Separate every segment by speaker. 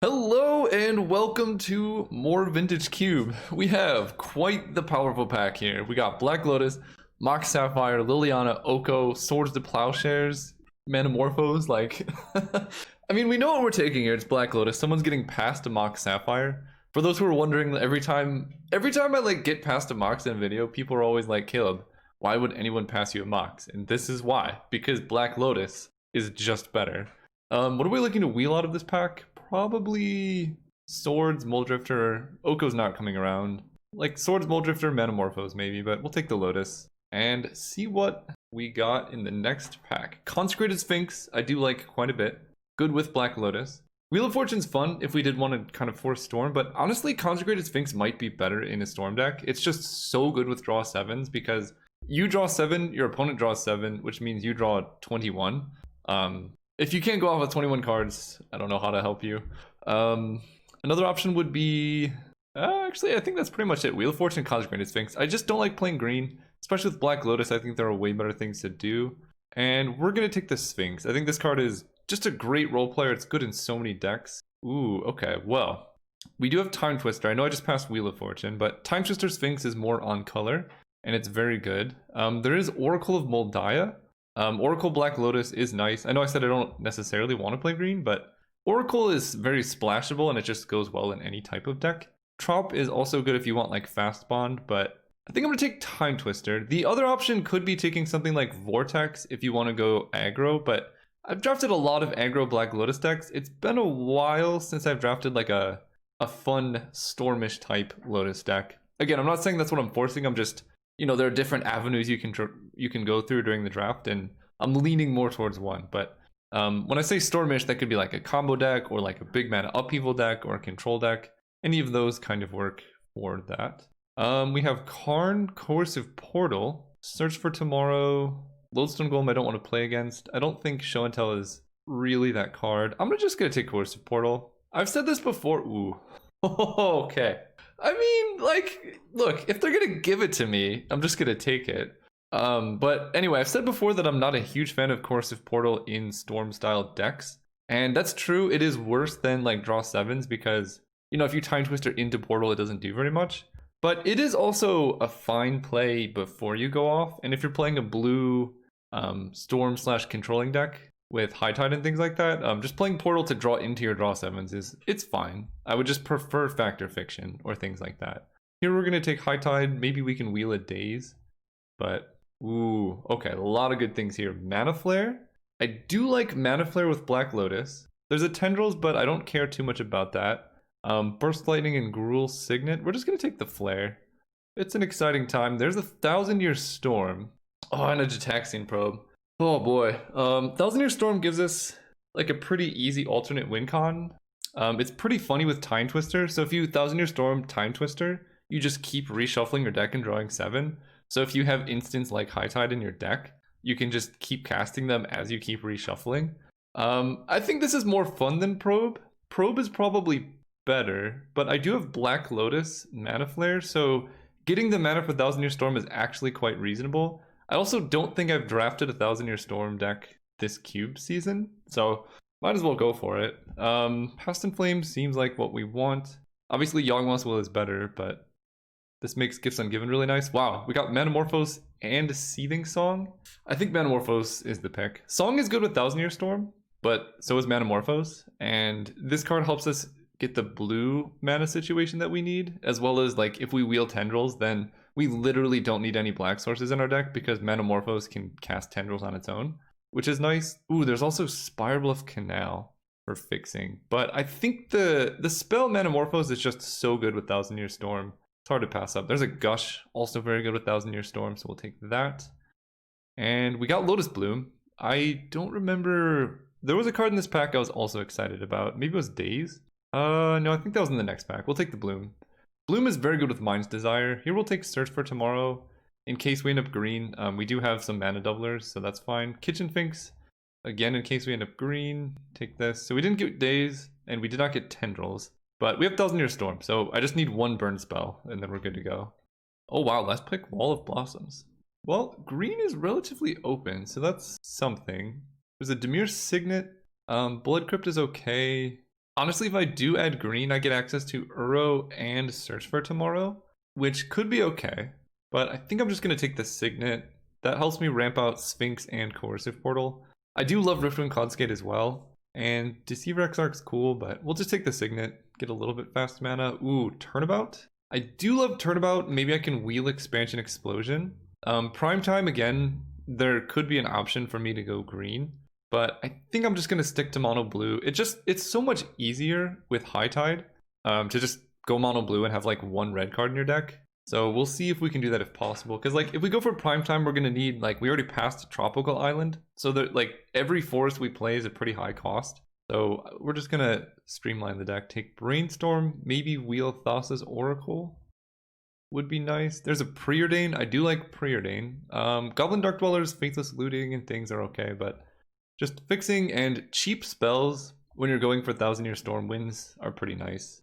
Speaker 1: Hello and welcome to more Vintage Cube. We have quite the powerful pack here. We got Black Lotus, Mox Sapphire, Liliana, Oko, Swords to Plowshares, Manamorphose, I mean, we know what we're taking here. It's Black Lotus. Someone's getting past a Mox Sapphire. For those who are wondering, every time I get past a Mox in a video, people are always like, Caleb, why would anyone pass you a Mox? And this is why. Because Black Lotus is just better. What are we looking to wheel out of this pack? Probably Swords, Muldrifter. Oko's not coming around. Like Swords, Muldrifter, Manamorphose maybe, but we'll take the Lotus and see what we got in the next pack. Consecrated Sphinx, I do like quite a bit. Good with Black Lotus. Wheel of Fortune's fun if we did want to kind of force Storm, but honestly, Consecrated Sphinx might be better in a Storm deck. It's just so good with draw 7s because you draw 7, your opponent draws 7, which means you draw 21. If you can't go off with 21 cards, I don't know how to help you. Another option would be... actually, I think that's pretty much it. Wheel of Fortune, Consecrated Sphinx. I just don't like playing green, especially with Black Lotus. I think there are way better things to do. And we're going to take the Sphinx. I think this card is just a great role player. It's good in so many decks. Ooh, okay, well. We do have Time Twister. I know I just passed Wheel of Fortune, but Time Twister Sphinx is more on color, and it's very good. There is Oracle of Moldiah. Oracle Black Lotus is nice. I know I said I don't necessarily want to play green, but Oracle is very splashable and it just goes well in any type of deck. Trop is also good if you want like Fast Bond, but I think I'm going to take Time Twister. The other option could be taking something like Vortex if you want to go aggro, but I've drafted a lot of aggro Black Lotus decks. It's been a while since I've drafted like a fun Stormish type Lotus deck. Again, I'm not saying that's what I'm forcing, I'm just... You know, there are different avenues you can go through during the draft, and I'm leaning more towards one. But when I say Stormish, that could be like a combo deck, or like a big mana upheaval deck, or a control deck. Any of those kind of work for that. We have Karn, Coercive Portal, Search for Tomorrow, Lodestone Golem I don't want to play against. I don't think Show and Tell is really that card. I'm just going to take Coercive Portal. I've said this before. Ooh. Okay. I mean, like, look, if they're gonna give it to me, I'm just gonna take it. But anyway, I've said before that I'm not a huge fan of Coercive Portal in Storm style decks. And that's true, it is worse than like draw 7s because, you know, if you Time Twister into Portal, it doesn't do very much. But it is also a fine play before you go off. And if you're playing a blue Storm / controlling deck, with High Tide and things like that, just playing Portal to draw into your draw 7s it's fine. I would just prefer Fact or Fiction or things like that. Here we're gonna take High Tide. Maybe we can wheel a Daze, but ooh, okay, a lot of good things here. Mana Flare. I do like Mana Flare with Black Lotus. There's a Tendrils, but I don't care too much about that. Burst Lightning and Gruul Signet. We're just gonna take the Flare. It's an exciting time. There's a 1,000-Year Storm. Oh, and a Gitaxian Probe. Oh boy, 1,000-Year Storm gives us like a pretty easy alternate win con. It's pretty funny with Time Twister. So if you 1,000-Year Storm Time Twister, you just keep reshuffling your deck and drawing 7. So if you have instants like High Tide in your deck, you can just keep casting them as you keep reshuffling. I think this is more fun than Probe. Probe is probably better, but I do have Black Lotus Mana Flare, so getting the mana for 1,000-Year Storm is actually quite reasonable. I also don't think I've drafted a 1,000-Year Storm deck this cube season, so might as well go for it. Past in Flame seems like what we want. Obviously, Yawgmoth's Will is better, but this makes Gifts Ungiven really nice. Wow, we got Manamorphose and Seething Song. I think Manamorphose is the pick. Song is good with 1,000-Year Storm, but so is Manamorphose, and this card helps us get the blue mana situation that we need, as well as like if we wheel Tendrils, then we literally don't need any black sources in our deck because Manamorphose can cast Tendrils on its own, which is nice. Ooh, there's also Spirebluff Canal for fixing. But I think the spell Manamorphose is just so good with 1,000-Year Storm. It's hard to pass up. There's a Gush, also very good with 1,000-Year Storm, so we'll take that. And we got Lotus Bloom. I don't remember... There was a card in this pack I was also excited about. Maybe it was Daze? No, I think that was in the next pack. We'll take the Bloom. Bloom is very good with Mind's Desire. Here we'll take Search for Tomorrow in case we end up green. We do have some mana doublers, so that's fine. Kitchen Finks, again, in case we end up green. Take this. So we didn't get Daze, and we did not get Tendrils. But we have 1,000-Year Storm, so I just need one burn spell, and then we're good to go. Oh wow, last pick, Wall of Blossoms. Well, green is relatively open, so that's something. There's a Demir Signet. Blood Crypt is okay. Honestly, if I do add green, I get access to Uro and Search for Tomorrow, which could be okay. But I think I'm just going to take the Signet. That helps me ramp out Sphinx and Coercive Portal. I do love Riftwind Cloudskate as well. And Deceiver Exarch's cool, but we'll just take the Signet, get a little bit fast mana. Ooh, Turnabout? I do love Turnabout. Maybe I can wheel Expansion Explosion. Prime Time, again, there could be an option for me to go green. But I think I'm just going to stick to mono blue. It's so much easier with High Tide to just go mono blue and have like one red card in your deck. So we'll see if we can do that if possible. Because like if we go for prime time, we're going to need, like, we already passed a tropical island. So that like every forest we play is a pretty high cost. So we're just going to streamline the deck. Take Brainstorm, maybe wheel Thassa's Oracle would be nice. There's a Preordain. I do like Preordain. Goblin Dark Dwellers, Faithless Looting and things are okay, but just fixing and cheap spells when you're going for Thousand Year Storm Winds are pretty nice.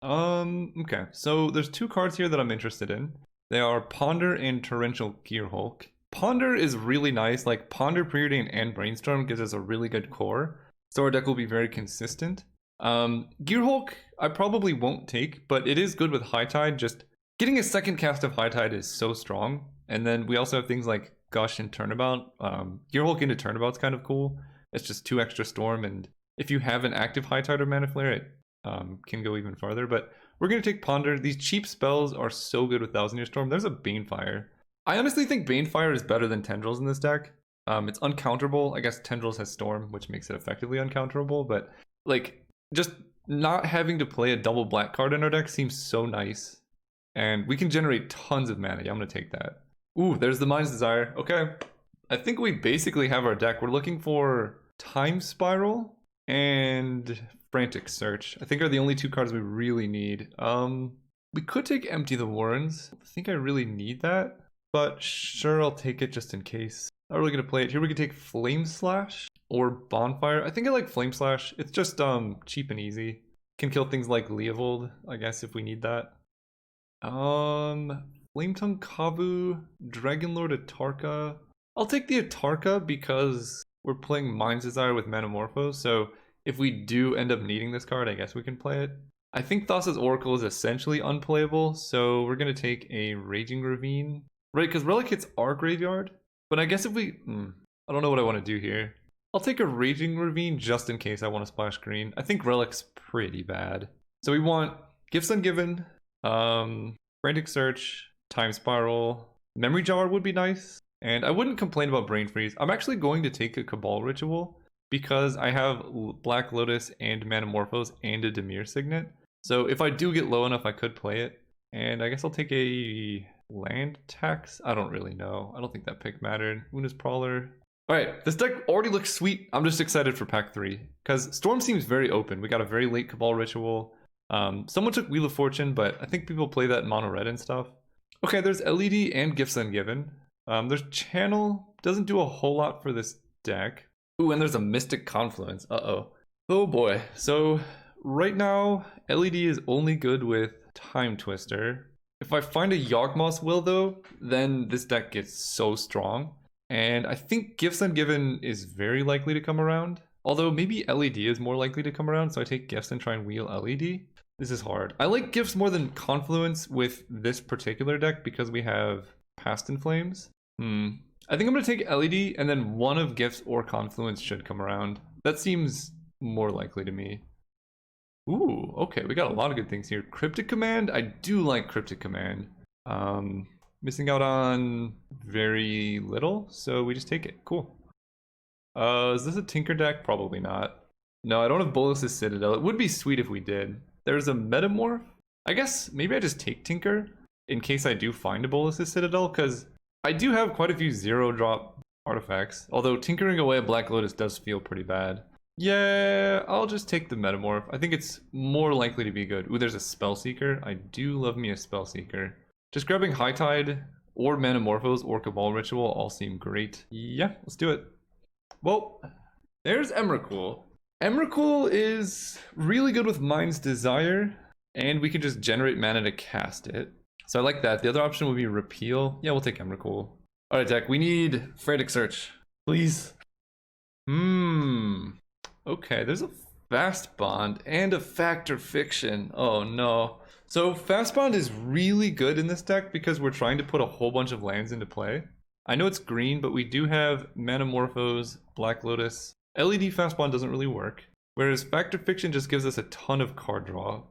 Speaker 1: Okay, so there's two cards here that I'm interested in. They are Ponder and Torrential Gearhulk. Ponder is really nice, like Ponder, Preordain, and Brainstorm gives us a really good core, so our deck will be very consistent. Gearhulk I probably won't take, but it is good with High Tide. Just getting a second cast of High Tide is so strong. And then we also have things like Gush and Turnabout. Gearhulk into Turnabout's kind of cool. It's just 2 extra Storm, and if you have an active High Tide or Mana Flare, it can go even farther. But we're going to take Ponder. These cheap spells are so good with Thousand Year Storm. There's a Banefire. I honestly think Banefire is better than Tendrils in this deck. It's uncounterable. I guess Tendrils has Storm, which makes it effectively uncounterable. But like, just not having to play a double black card in our deck seems so nice. And we can generate tons of mana. Yeah, I'm going to take that. Ooh, there's the Mind's Desire. Okay. I think we basically have our deck. We're looking for Time Spiral and Frantic Search. I think are the only 2 cards we really need. We could take Empty the Warrens. I think I really need that, but sure, I'll take it just in case. Not really gonna play it. Here we can take Flame Slash or Bonfire. I think I like Flame Slash. It's just cheap and easy. Can kill things like Leovold, I guess, if we need that. Flametongue Kavu, Dragonlord Atarka. I'll take the Atarka because we're playing Mind's Desire with Manamorphose, so if we do end up needing this card, I guess we can play it. I think Thassa's Oracle is essentially unplayable, so we're going to take a Raging Ravine. Right, because Relic hits our graveyard. But I guess if we... I don't know what I want to do here. I'll take a Raging Ravine just in case I want to splash green. I think Relic's pretty bad. So we want Gifts Ungiven, Frantic Search, Time Spiral, Memory Jar would be nice. And I wouldn't complain about Brain Freeze. I'm actually going to take a Cabal Ritual because I have Black Lotus and Manamorphose and a Dimir Signet. So if I do get low enough, I could play it. And I guess I'll take a Land Tax. I don't really know. I don't think that pick mattered. Una's Prowler. Alright, this deck already looks sweet. I'm just excited for pack 3. Because Storm seems very open. We got a very late Cabal Ritual. Someone took Wheel of Fortune, but I think people play that in mono red and stuff. Okay, there's LED and Gifts Ungiven. There's Channel. Doesn't do a whole lot for this deck. Ooh, and there's a Mystic Confluence. Uh-oh. Oh boy. So right now, LED is only good with Time Twister. If I find a Yawgmoth's Will though, then this deck gets so strong. And I think Gifts Ungiven is very likely to come around. Although maybe LED is more likely to come around, so I take Gifts and try and wheel LED. This is hard. I like Gifts more than Confluence with this particular deck because we have Past in Flames. I think I'm going to take LED and then one of Gifts or Confluence should come around. That seems more likely to me. Ooh, okay, we got a lot of good things here. Cryptic Command, I do like Cryptic Command. Missing out on very little, so we just take it. Cool. Is this a Tinker deck? Probably not. No, I don't have Bolus's Citadel. It would be sweet if we did. There's a Metamorph. I guess maybe I just take Tinker in case I do find a Bolus's Citadel, because I do have quite a few 0-drop artifacts. Although tinkering away a Black Lotus does feel pretty bad. Yeah, I'll just take the Metamorph. I think it's more likely to be good. Ooh, there's a Spellseeker. I do love me a Spellseeker. Just grabbing High Tide or Manamorphose or Cabal Ritual all seem great. Yeah, let's do it. Well, there's Emrakul. Emrakul is really good with Mind's Desire, and we can just generate mana to cast it. So I like that. The other option would be Repeal. Yeah, we'll take Emrakul. Alright, deck, we need Frantic Search. Please. Okay, there's a Fast Bond and a Factor Fiction. Oh no. So Fast Bond is really good in this deck because we're trying to put a whole bunch of lands into play. I know it's green, but we do have Manamorphose, Black Lotus. LED Fast Bond doesn't really work. Whereas Factor Fiction just gives us a ton of card draw.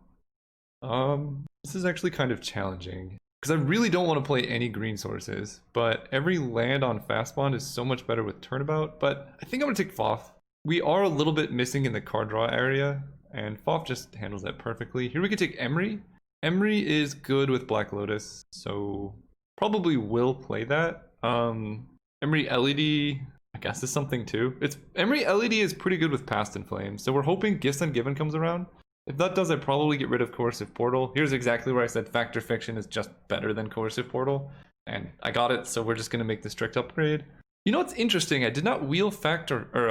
Speaker 1: This is actually kind of challenging. Because I really don't want to play any green sources, but every land on Fast Bond is so much better with Turnabout, but I think I'm going to take Foth. We are a little bit missing in the card draw area, and Foth just handles that perfectly. Here we can take Emery. Emery is good with Black Lotus, so probably will play that. Emery LED, I guess, is something too. Emery LED is pretty good with Past in Flames, so we're hoping Gifts Ungiven comes around. If that does, I'd probably get rid of Coercive Portal. Here's exactly where I said Factor Fiction is just better than Coercive Portal. And I got it, so we're just going to make the strict upgrade. You know what's interesting? I did not wheel Factor, or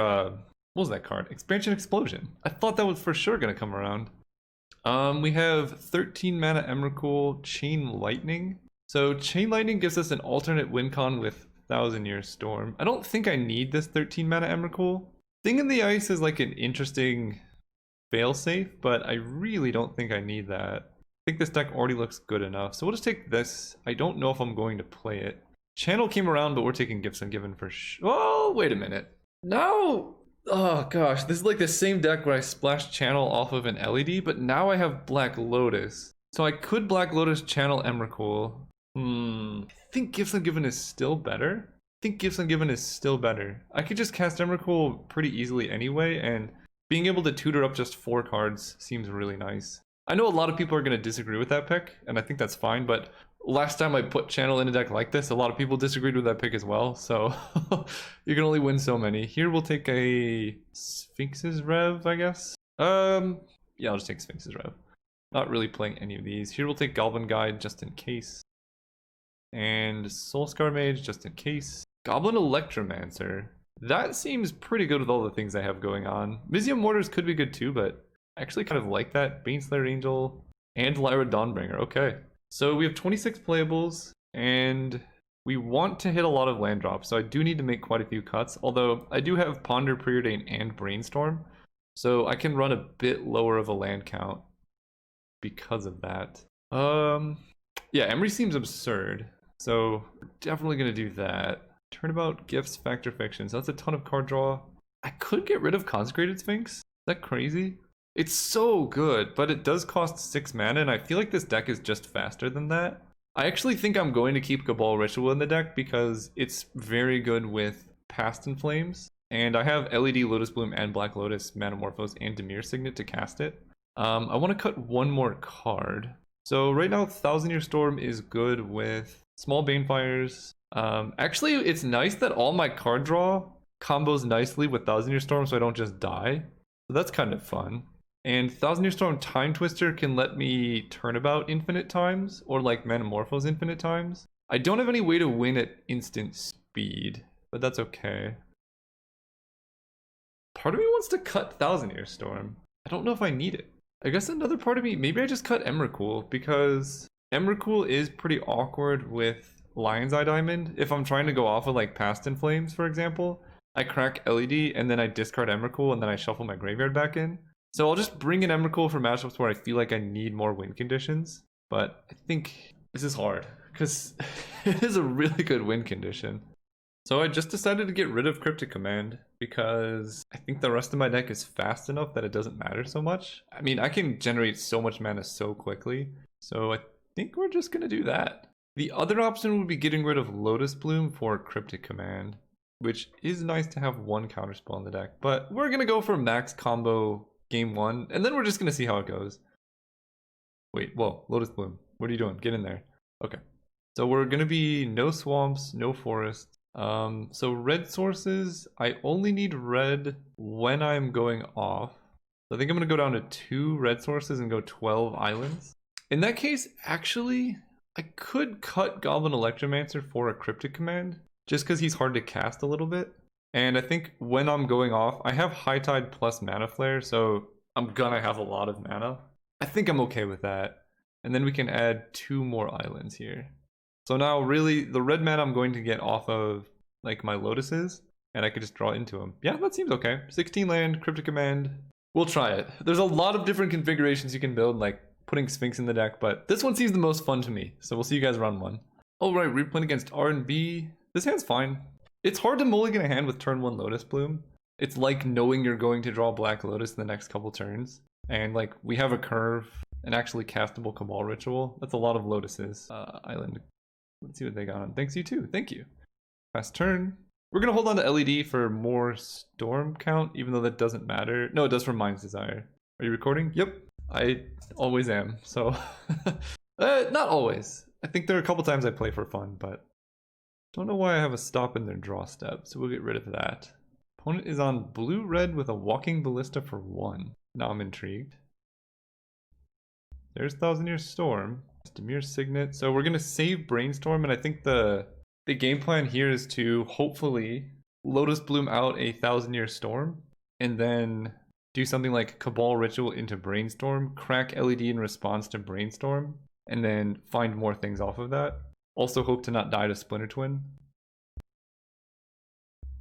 Speaker 1: what was that card? Expansion Explosion. I thought that was for sure going to come around. We have 13 mana Emrakul, Chain Lightning. So Chain Lightning gives us an alternate win con with 1,000 Year Storm. I don't think I need this 13 mana Emrakul. Thing in the Ice is like an interesting failsafe, but I really don't think I need that. I think this deck already looks good enough, so we'll just take this. I don't know if I'm going to play it. Channel came around, but we're taking Gifts Ungiven for oh, wait a minute. No! Oh gosh, this is like the same deck where I splashed Channel off of an LED, but now I have Black Lotus. So I could Black Lotus Channel Emrakul. I think Gifts Ungiven is still better. I could just cast Emrakul pretty easily anyway, and being able to tutor up just 4 cards seems really nice. I know a lot of people are going to disagree with that pick, and I think that's fine, but last time I put Channel in a deck like this, a lot of people disagreed with that pick as well, so you can only win so many. Here we'll take a Sphinx's Rev, I guess. Yeah, I'll just take Sphinx's Rev. Not really playing any of these. Here we'll take Goblin Guide just in case. And Soulscar Mage just in case. Goblin Electromancer. That seems pretty good with all the things I have going on. Mizium Mortars could be good too, but I actually kind of like that. Baneslayer Angel and Lyra Dawnbringer. Okay. So we have 26 playables, and we want to hit a lot of land drops, so I do need to make quite a few cuts, although I do have Ponder, Preordain, and Brainstorm, so I can run a bit lower of a land count because of that. Yeah, Emery seems absurd, so we're definitely going to do that. Turnabout, Gifts, Factor Fiction, so that's a ton of card draw. I could get rid of Consecrated Sphinx. Is that crazy? It's so good, but it does cost 6 mana, and I feel like this deck is just faster than that. I actually think I'm going to keep Cabal Ritual in the deck because it's very good with Past in Flames, and I have LED, Lotus Bloom, and Black Lotus, Manamorphose, and Dimir Signet to cast it. I want to cut one more card. So right now, 1,000 Year Storm is good with Small Banefires. Actually, it's nice that all my card draw combos nicely with 1,000 Year Storm so I don't just die. So that's kind of fun. And 1,000 Year Storm Time Twister can let me Turnabout infinite times, or like Manamorphose infinite times. I don't have any way to win at instant speed, but that's okay. Part of me wants to cut 1,000 Year Storm. I don't know if I need it. I guess another part of me, maybe I just cut Emrakul, because Emrakul is pretty awkward with Lion's Eye Diamond. If I'm trying to go off of like Past in Flames, for example, I crack LED and then I discard Emrakul and then I shuffle my graveyard back in. So I'll just bring in Emrakul for matchups where I feel like I need more win conditions. But I think this is hard because it is a really good win condition. So I just decided to get rid of Cryptic Command because I think the rest of my deck is fast enough that it doesn't matter so much. I mean, I can generate so much mana so quickly. So I think we're just going to do that. The other option would be getting rid of Lotus Bloom for Cryptic Command, which is nice to have one counterspell in the deck. But we're going to go for max combo game 1, and then we're just going to see how it goes. Wait, whoa, Lotus Bloom. What are you doing? Get in there. Okay. So we're going to be no swamps, no forests. So red sources, I only need red when I'm going off. So I think I'm going to go down to 2 red sources and go 12 islands. In that case, actually, I could cut Goblin Electromancer for a Cryptic Command, just because he's hard to cast a little bit. And I think when I'm going off, I have High Tide plus Mana Flare, so I'm gonna have a lot of mana. I think I'm okay with that. And then we can add 2 more islands here. So now really, the red mana I'm going to get off of like my Lotuses, and I could just draw into them. Yeah, that seems okay. 16 land, Cryptic Command. We'll try it. There's a lot of different configurations you can build, like putting Sphinx in the deck, but this one seems the most fun to me. So we'll see you guys round 1. All right, we're playing against R&B. This hand's fine. It's hard to mulligan a hand with turn 1 Lotus Bloom. It's like knowing you're going to draw Black Lotus in the next couple turns. And like, we have a curve, an actually castable Cabal Ritual. That's a lot of Lotuses. Island. Let's see what they got on. Thanks, you too. Thank you. Fast turn. We're going to hold on to LED for more storm count, even though that doesn't matter. No, it does for Mind's Desire. Are you recording? Yep. I always am, so... not always. I think there are a couple times I play for fun, but... Don't know why I have a stop in their draw step, so we'll get rid of that. Opponent is on blue-red with a Walking Ballista for 1. Now I'm intrigued. There's Thousand Year Storm. Dimir Signet. So we're going to save Brainstorm, and I think the game plan here is to hopefully Lotus Bloom out a Thousand Year Storm, and then do something like Cabal Ritual into Brainstorm, crack LED in response to Brainstorm, and then find more things off of that. Also hope to not die to Splinter Twin.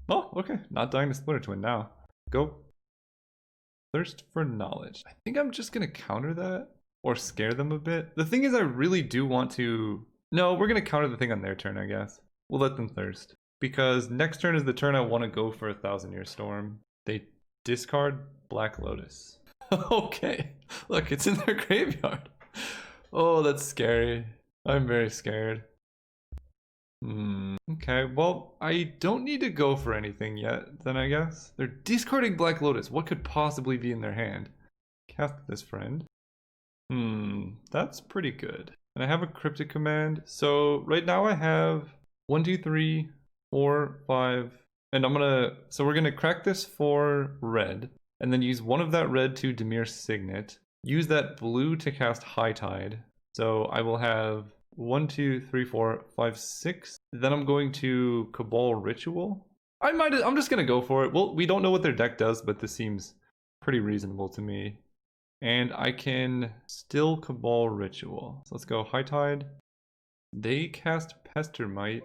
Speaker 1: Oh, okay. Not dying to Splinter Twin now. Go. Thirst for Knowledge. I think I'm just going to counter that. Or scare them a bit. The thing is, I really do want to... No, we're going to counter the thing on their turn, I guess. We'll let them thirst. Because next turn is the turn I want to go for a Thousand Year Storm. They discard Black Lotus. Okay. Look, it's in their graveyard. Oh, that's scary. I'm very scared. Okay, well, I don't need to go for anything yet, then I guess. They're discarding Black Lotus. What could possibly be in their hand? Cast this friend. That's pretty good. And I have a Cryptic Command. So right now I have 1, 2, 3, 4, 5, and so we're gonna crack this for red, and then use one of that red to Dimir Signet. Use that blue to cast High Tide. So I will have 1, 2, 3, 4, 5, 6. Then I'm going to Cabal Ritual. I'm just gonna go for it. Well, we don't know what their deck does, but this seems pretty reasonable to me. And I can still Cabal Ritual. So let's go High Tide. They cast Pestermite.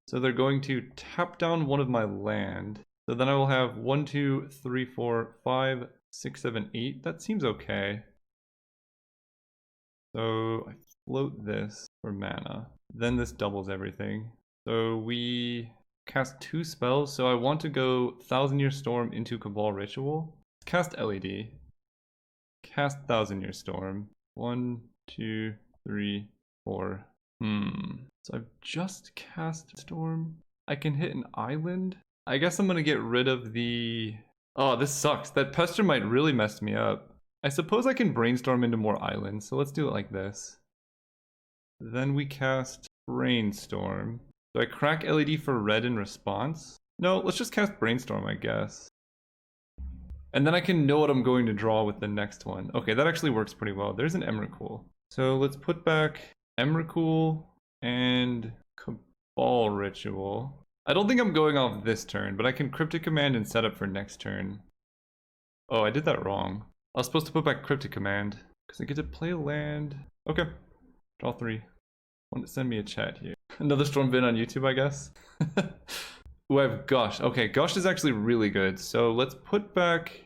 Speaker 1: So they're going to tap down one of my land. So then I will have 1, 2, 3, 4, 5, 6, 7, 8. That seems okay. So I float this for mana. Then this doubles everything. So we cast 2 spells. So I want to go Thousand Year Storm into Cabal Ritual. Cast LED. Cast Thousand Year Storm. 1, 2, 3, 4. So I've just cast Storm. I can hit an island. I guess I'm gonna get rid of the... Oh, this sucks. That Pestermite really messed me up. I suppose I can Brainstorm into more islands, so let's do it like this. Then we cast Brainstorm. So I crack LED for red in response. No, let's just cast Brainstorm, I guess. And then I can know what I'm going to draw with the next one. Okay, that actually works pretty well. There's an Emrakul. So let's put back Emrakul and Cabal Ritual. I don't think I'm going off this turn, but I can Cryptic Command and set up for next turn. Oh, I did that wrong. I was supposed to put back Cryptic Command, because I get to play a land. Okay, draw 3. Want to send me a chat here. Another Storm Vid on YouTube, I guess. Ooh, I have Gush. Okay, Gush is actually really good. So let's put back...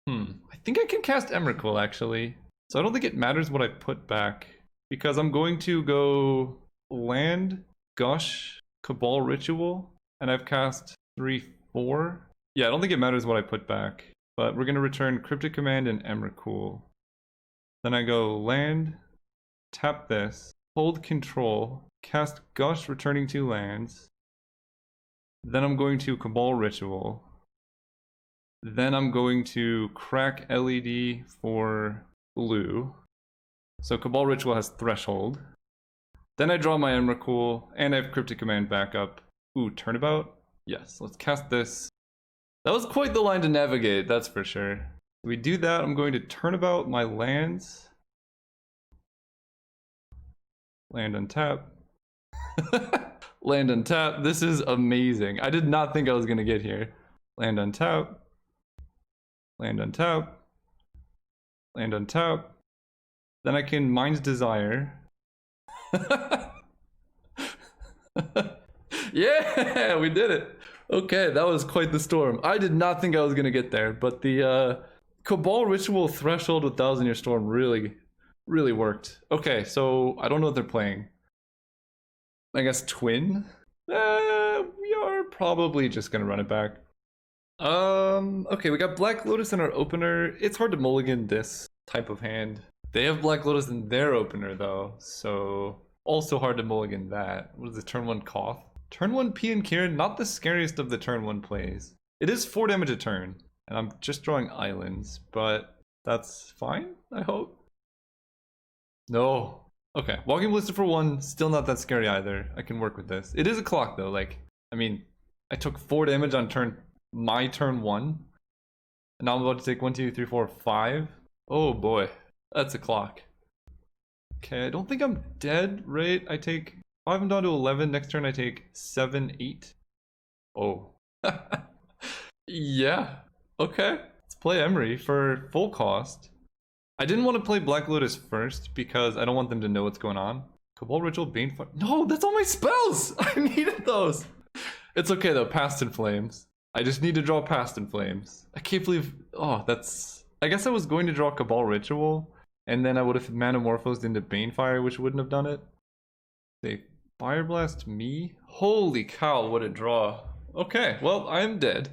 Speaker 1: I think I can cast Emrakul, actually. So I don't think it matters what I put back, because I'm going to go land, Gush, Cabal Ritual, and I've cast 3, 4. Yeah, I don't think it matters what I put back, but we're going to return Cryptic Command and Emrakul. Then I go land, tap this, hold control, cast Gush, returning 2 lands. Then I'm going to Cabal Ritual. Then I'm going to crack LED for blue. So Cabal Ritual has Threshold. Then I draw my Emrakul, and I have Cryptic Command backup. Ooh, Turnabout? Yes, let's cast this. That was quite the line to navigate, that's for sure. We do that, I'm going to Turnabout my lands. Land untap. Land untap. This is amazing. I did not think I was going to get here. Land untap. Land untap. Land untap. Then I can Mind's Desire. Yeah, we did it. Okay, that was quite the storm. I did not think I was going to get there, but the Cabal Ritual Threshold with Thousand Year Storm really worked. Okay, so I don't know what they're playing. I guess Twin? We are probably just gonna run it back. Okay, we got Black Lotus in our opener. It's hard to mulligan this type of hand. They have Black Lotus in their opener though, so also hard to mulligan that. What is the turn 1 Koth? Turn 1 P and Kieran, not the scariest of the turn 1 plays. It is 4 damage a turn, and I'm just drawing islands, but that's fine, I hope. No. Okay, Walking Ballista for 1, still not that scary either. I can work with this. It is a clock though, like, I mean, I took 4 damage on my turn 1. And now I'm about to take 1, 2, 3, 4, 5. Oh boy, that's a clock. Okay, I don't think I'm dead, right? I take 5, I'm down to 11. Next turn I take 7, 8. Oh. Yeah. Okay. Let's play Emery for full cost. I didn't want to play Black Lotus first because I don't want them to know what's going on. Cabal Ritual, Banefire. No, that's all my spells! I needed those! It's okay though, Past in Flames. I just need to draw Past in Flames. I can't believe... Oh, that's... I guess I was going to draw Cabal Ritual, and then I would have Manamorphosed into Banefire, which wouldn't have done it. They Fire Blast me? Holy cow, what a draw. Okay, well, I'm dead.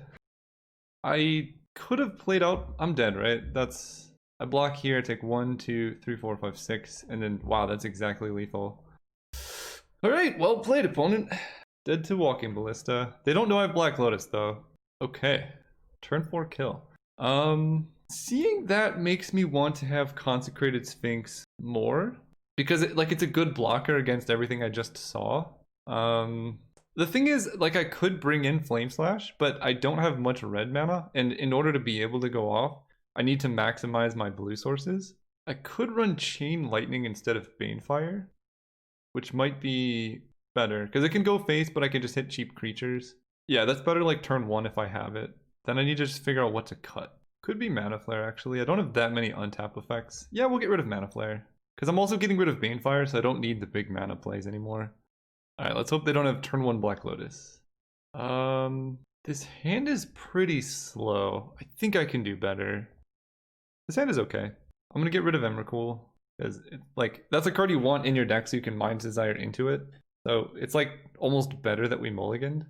Speaker 1: I could have played out... I'm dead, right? That's... I block here, I take 1, 2, 3, 4, 5, 6, and then, wow, that's exactly lethal. Alright, well played, opponent. Dead to Walking Ballista. They don't know I have Black Lotus, though. Okay. Turn 4 kill. Seeing that makes me want to have Consecrated Sphinx more, because it's a good blocker against everything I just saw. The thing is, like, I could bring in Flame Slash, but I don't have much red mana, and in order to be able to go off, I need to maximize my blue sources. I could run Chain Lightning instead of Banefire, which might be better, because it can go face, but I can just hit cheap creatures. Yeah, that's better like turn 1 if I have it. Then I need to just figure out what to cut. Could be Mana Flare, actually. I don't have that many untap effects. Yeah, we'll get rid of Mana Flare, because I'm also getting rid of Banefire, so I don't need the big mana plays anymore. Alright, let's hope they don't have turn 1 Black Lotus. This hand is pretty slow. I think I can do better. This hand is okay. I'm gonna get rid of Emrakul, because that's a card you want in your deck so you can Mind's Desire into it. So it's like almost better that we mulliganed.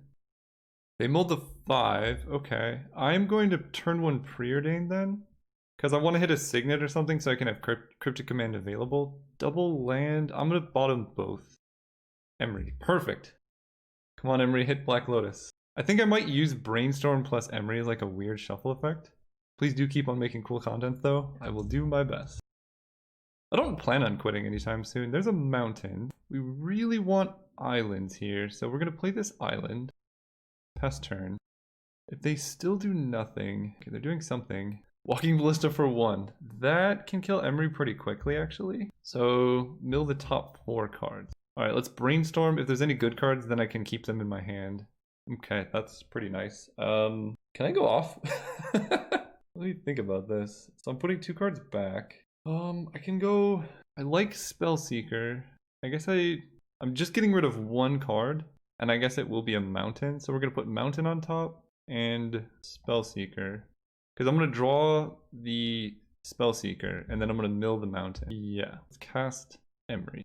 Speaker 1: They mulled the 5. Okay. I'm going to turn 1 Preordained then, because I want to hit a Signet or something so I can have Cryptic Command available. Double land. I'm gonna bottom both. Emery. Perfect. Come on, Emery, hit Black Lotus. I think I might use Brainstorm plus Emery as like a weird shuffle effect. Please do keep on making cool content though. I will do my best. I don't plan on quitting anytime soon. There's a mountain. We really want islands here, so we're gonna play this island. Pass turn. If they still do nothing, okay, they're doing something. Walking Ballista for 1. That can kill Emery pretty quickly, actually. So mill the top 4 cards. All right, let's brainstorm. If there's any good cards, then I can keep them in my hand. Okay, that's pretty nice. Can I go off? What do you think about this? So I'm putting 2 cards back. I can go... I like Spellseeker. I guess I'm just getting rid of 1 card, and I guess it will be a mountain. So we're gonna put mountain on top and Spellseeker, because I'm gonna draw the Spellseeker and then I'm gonna mill the mountain. Yeah, let's cast Emery.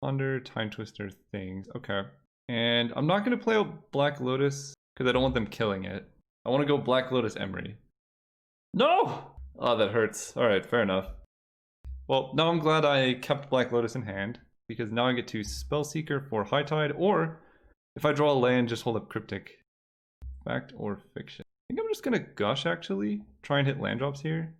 Speaker 1: Ponder, Time Twister, things. Okay, and I'm not gonna play out Black Lotus because I don't want them killing it. I want to go Black Lotus Emery. No! Oh, that hurts. Alright, fair enough. Well, now I'm glad I kept Black Lotus in hand, because now I get to Spellseeker for High Tide, or if I draw a land, just hold up Cryptic. Fact or fiction? I think I'm just gonna Gush, actually. Try and hit land drops here.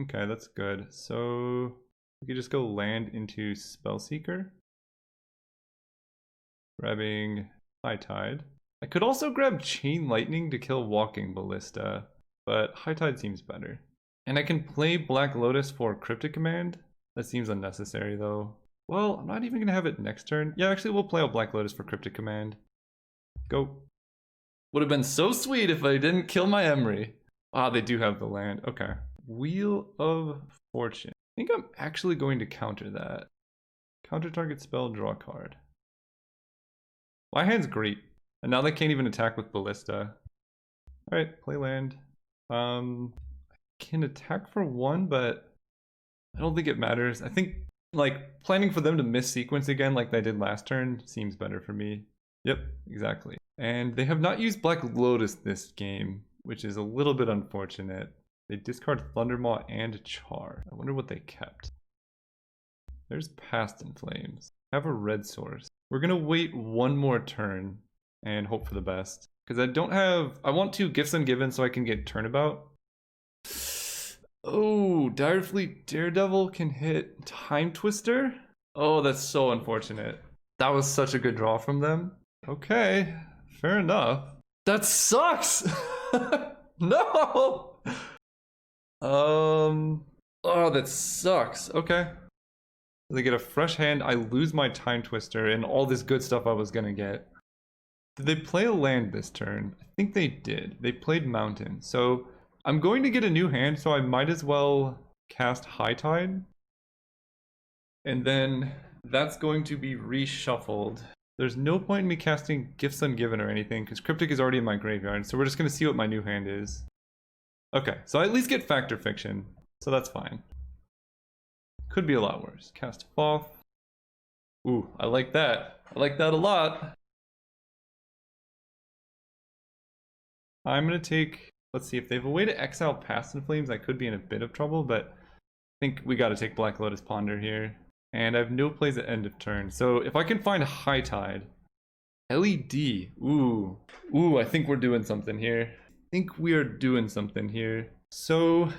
Speaker 1: Okay, that's good. So we could just go land into Spellseeker. Grabbing High Tide. I could also grab Chain Lightning to kill Walking Ballista, but High Tide seems better. And I can play Black Lotus for Cryptic Command. That seems unnecessary though. Well, I'm not even gonna have it next turn. Yeah, actually we'll play out Black Lotus for Cryptic Command. Go. Would have been so sweet if I didn't kill my Emery. Ah, they do have the land. Okay. Wheel of Fortune. I think I'm actually going to counter that. Counter target spell, draw a card. My hand's great. And now they can't even attack with Ballista. Alright, play land. Can attack for 1, but I don't think it matters. I think like planning for them to miss sequence again like they did last turn seems better for me. Yep, exactly. And they have not used Black Lotus this game, which is a little bit unfortunate. They discard Thundermaw and Char. I wonder what they kept. There's Past in Flames. I have a red source. We're gonna wait one more turn and hope for the best. Because I want 2 Gifts Ungiven so I can get Turnabout. Oh, Direfleet Daredevil can hit Time Twister? Oh, that's so unfortunate. That was such a good draw from them. Okay, fair enough. That sucks! No! Oh, that sucks. Okay. They get a fresh hand, I lose my Time Twister and all this good stuff I was gonna get. Did they play a land this turn? I think they did. They played Mountain. So I'm going to get a new hand, so I might as well cast High Tide. And then that's going to be reshuffled. There's no point in me casting Gifts Ungiven or anything, because Cryptic is already in my graveyard, so we're just going to see what my new hand is. Okay, so I at least get Fact or Fiction, so that's fine. Could be a lot worse. Cast Foth. Ooh, I like that. I like that a lot. I'm going to take... Let's see, if they have a way to exile Past in Flames, I could be in a bit of trouble, but I think we got to take Black Lotus Ponder here. And I have no plays at end of turn. So if I can find High Tide, LED, ooh, I think we're doing something here. I think we are doing something here. So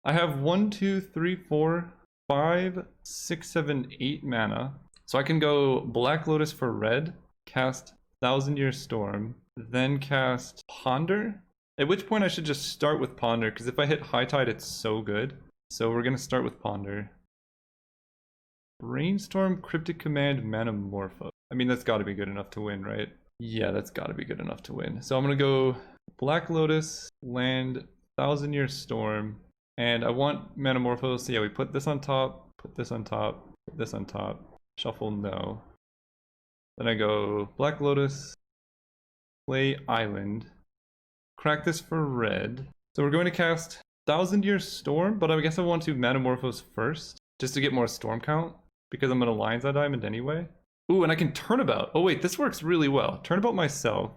Speaker 1: I have 1, 2, 3, 4, 5, 6, 7, 8 mana. So I can go Black Lotus for red, cast Thousand Year Storm, then cast Ponder. At which point I should just start with Ponder, because if I hit High Tide, it's so good. So we're going to start with Ponder. Brainstorm, Cryptic Command, Manamorpho. I mean, that's got to be good enough to win, right? Yeah, that's got to be good enough to win. So I'm going to go Black Lotus, land, Thousand Year Storm, and I want Manamorpho. So yeah, we put this on top, put this on top, put this on top, shuffle no. Then I go Black Lotus, play Island, crack this for red. So we're going to cast Thousand Year Storm, but I guess I want to Manamorphose first, just to get more storm count, because I'm going to Lion's Eye Diamond anyway. Ooh, and I can Turnabout. Oh wait, this works really well. Turnabout myself.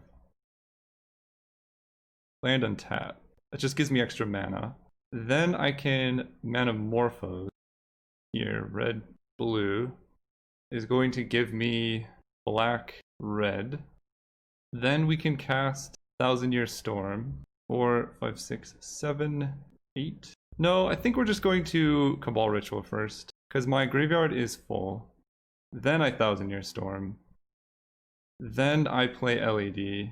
Speaker 1: Land untap. That just gives me extra mana. Then I can Manamorphose. Here, red, blue is going to give me black, red. Then we can cast Thousand Year Storm. 4, 5, 6, 7, 8. No, I think we're just going to Cabal Ritual first, because my graveyard is full. Then I Thousand Year Storm. Then I play LED.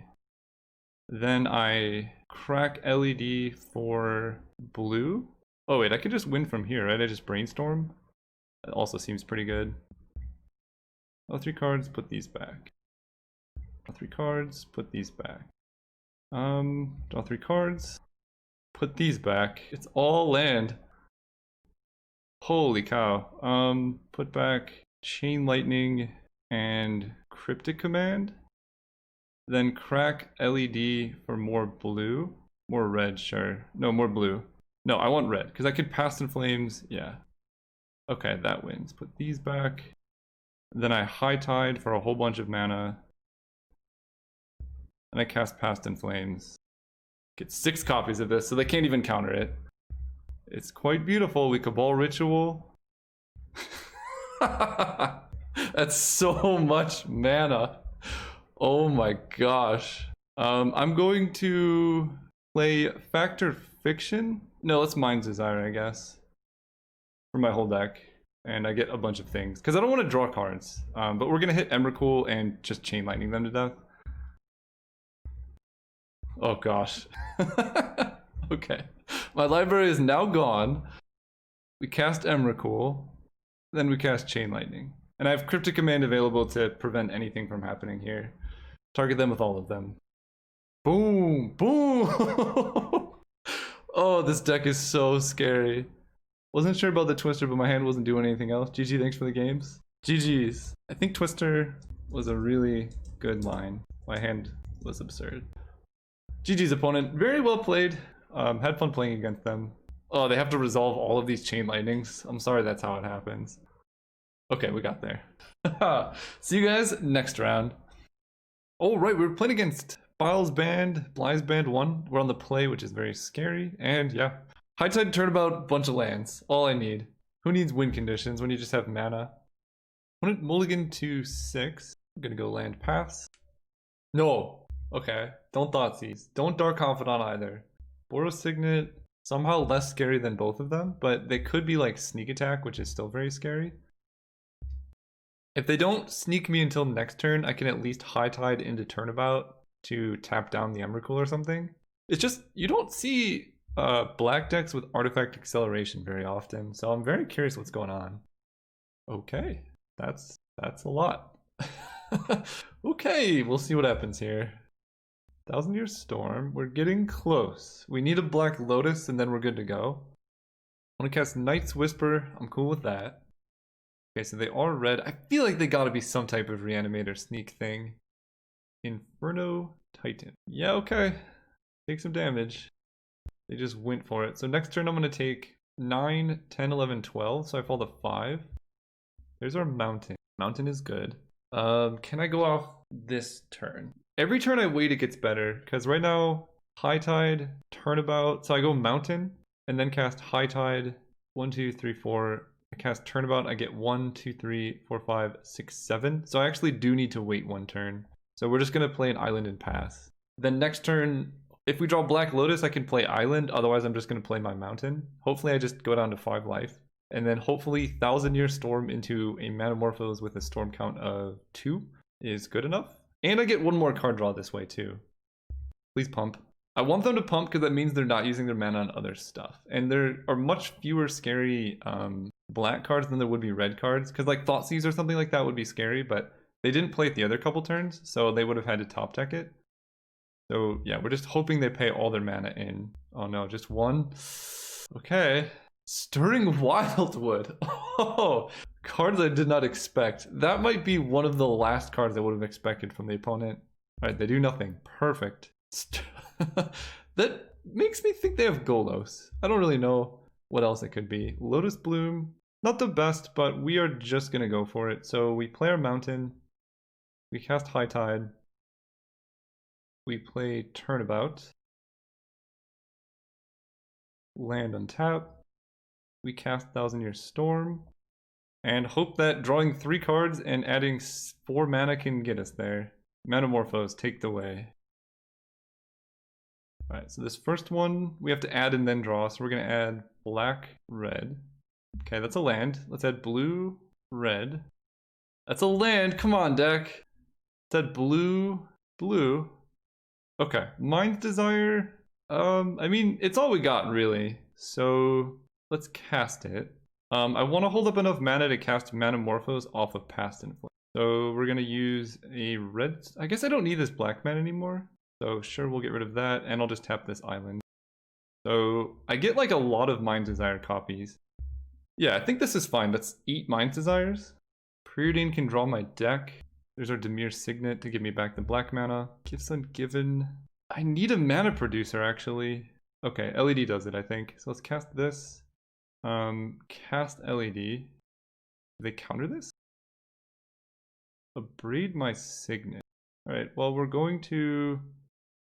Speaker 1: Then I crack LED for blue. Oh wait, I could just win from here, right? I just Brainstorm. That also seems pretty good. Draw 3 cards, put these back. Draw 3 cards, put these back. Draw 3 cards. Put these back. It's all land. Holy cow. Put back Chain Lightning and Cryptic Command. Then crack LED for more blue. More red, sure. No, more blue. No, I want red, because I could Past in Flames. Yeah. Okay, that wins. Put these back. Then I High Tide for a whole bunch of mana. And I cast Past in Flames. Get 6 copies of this, so they can't even counter it. It's quite beautiful. We Cabal Ritual. That's so much mana. Oh my gosh. I'm going to play Fact or Fiction. No, let's Mind's Desire, I guess, for my whole deck. And I get a bunch of things, because I don't want to draw cards. But we're going to hit Emrakul and just Chain Lightning them to death. Oh gosh. Okay. My library is now gone. We cast Emrakul. Then we cast Chain Lightning. And I have Cryptic Command available to prevent anything from happening here. Target them with all of them. Boom! Boom! Oh, this deck is so scary. Wasn't sure about the Twister, but my hand wasn't doing anything else. GG, thanks for the games. GG's. I think Twister was a really good line. My hand was absurd. GG's opponent, very well played. Had fun playing against them. Oh, they have to resolve all of these chain lightnings. I'm sorry that's how it happens. Okay, we got there. See you guys next round. Oh, right, we were playing against Biles Band, Bly's Band 1. We're on the play, which is very scary. And yeah, High Tide Turnabout, bunch of lands. All I need. Who needs win conditions when you just have mana? Mulligan to 6. I'm gonna go land pass. No. Okay. Don't Thoughtseize. Don't Dark Confidant either. Boros Signet, somehow less scary than both of them, but they could be like Sneak Attack, which is still very scary. If they don't sneak me until next turn, I can at least High Tide into Turnabout to tap down the Emrakul or something. It's just, you don't see black decks with Artifact Acceleration very often, so I'm very curious what's going on. Okay, that's a lot. Okay, we'll see what happens here. 1,000 Year Storm, we're getting close. We need a Black Lotus and then we're good to go. I want to cast Night's Whisper, I'm cool with that. Okay, so they are red. I feel like they gotta be some type of reanimate or sneak thing. Inferno Titan. Yeah, okay. Take some damage. They just went for it. So next turn I'm gonna take 9, 10, 11, 12. So I fall to 5. There's our mountain. Mountain is good. Can I go off this turn? Every turn I wait it gets better. Because right now, High Tide, Turnabout. So I go mountain and then cast High Tide. 1, 2, 3, 4. I cast Turnabout, I get 1, 2, 3, 4, 5, 6, 7. So I actually do need to wait one turn. So we're just going to play an island and pass. Then next turn, if we draw Black Lotus, I can play island. Otherwise, I'm just going to play my mountain. Hopefully, I just go down to 5 life. And then hopefully 1,000 Year Storm into a Manamorphose with a storm count of 2 is good enough. And I get one more card draw this way too. Please pump. I want them to pump because that means they're not using their mana on other stuff. And there are much fewer scary black cards than there would be red cards. Because like Thoughtseize or something like that would be scary, but they didn't play it the other couple turns, so they would have had to top deck it. So yeah, we're just hoping they pay all their mana in. Oh no, just one? Okay. Stirring Wildwood. Oh, cards I did not expect. That might be one of the last cards I would have expected from the opponent. Alright, they do nothing. Perfect. That makes me think they have Golos. I don't really know what else it could be. Lotus Bloom, not the best, but we are just gonna go for it. So we play our mountain, we cast High Tide, we play Turnabout, land untap, we cast 1,000 Year Storm, and hope that drawing 3 cards and adding 4 mana can get us there. Manamorphose, take the way. Alright, so this first one we have to add and then draw, so we're going to add black, red. Okay, that's a land. Let's add blue, red. That's a land, come on deck. Let's add blue, blue. Okay, Mind's Desire. I mean, it's all we got really, so let's cast it. I want to hold up enough mana to cast Manamorphose off of Past Inflame. So we're going to use a red... I guess I don't need this black mana anymore. So sure, we'll get rid of that, and I'll just tap this island. So I get like a lot of Mind's Desire copies. Yeah, I think this is fine. Let's eat Mind's Desires. Preordain can draw my deck. There's our Dimir Signet to give me back the black mana. Gifts Ungiven. I need a mana producer, actually. Okay, LED does it, I think. So let's cast this. Cast LED. Do they counter this? Abrade my Signet. Alright, well, we're going to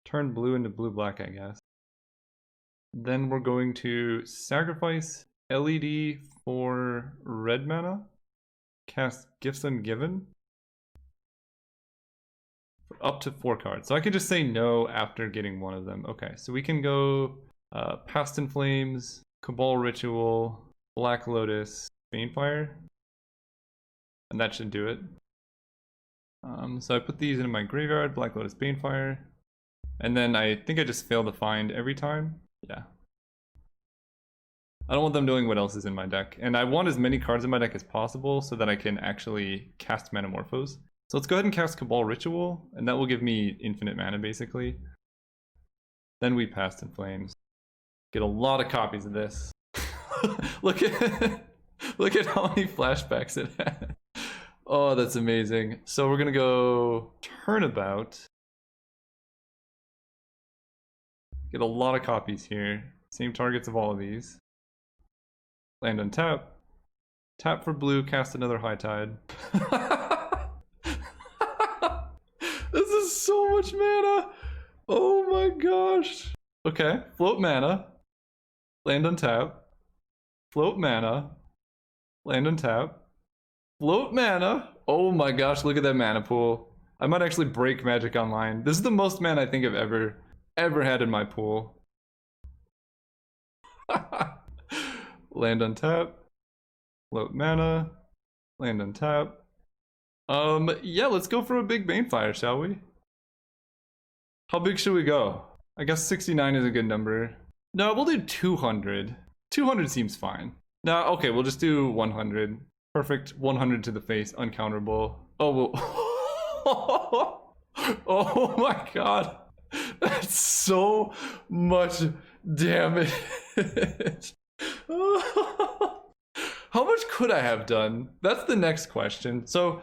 Speaker 1: turn blue into blue-black, I guess. Then we're going to sacrifice LED for red mana. Cast Gifts Ungiven. For up to 4 cards. So I could just say no after getting one of them. Okay, so we can go Past in Flames, Cabal Ritual, Black Lotus, Banefire. And that should do it. So I put these into my graveyard, Black Lotus, Banefire. And then I think I just fail to find every time. Yeah. I don't want them knowing what else is in my deck. And I want as many cards in my deck as possible so that I can actually cast Manamorphose. So let's go ahead and cast Cabal Ritual, and that will give me infinite mana basically. Then we Past in Flames. Get a lot of copies of this. Look at how many flashbacks it had. Oh, that's amazing. So we're gonna go Turnabout. Get a lot of copies here. Same targets of all of these. Land on tap. Tap for blue, cast another High Tide. This is so much mana! Oh my gosh! Okay, float mana. Land on tap. Float mana. Land on tap. Float mana. Oh my gosh, look at that mana pool. I might actually break Magic Online. This is the most mana I think I've ever had in my pool. Land on tap. Float mana. Land on tap. Yeah, let's go for a big Banefire, shall we? How big should we go? I guess 69 is a good number. No, we'll do 200. 200 seems fine. No, okay, we'll just do 100. Perfect. 100 to the face, uncounterable. Oh, well. Oh my god. That's so much damage. How much could I have done? That's the next question. So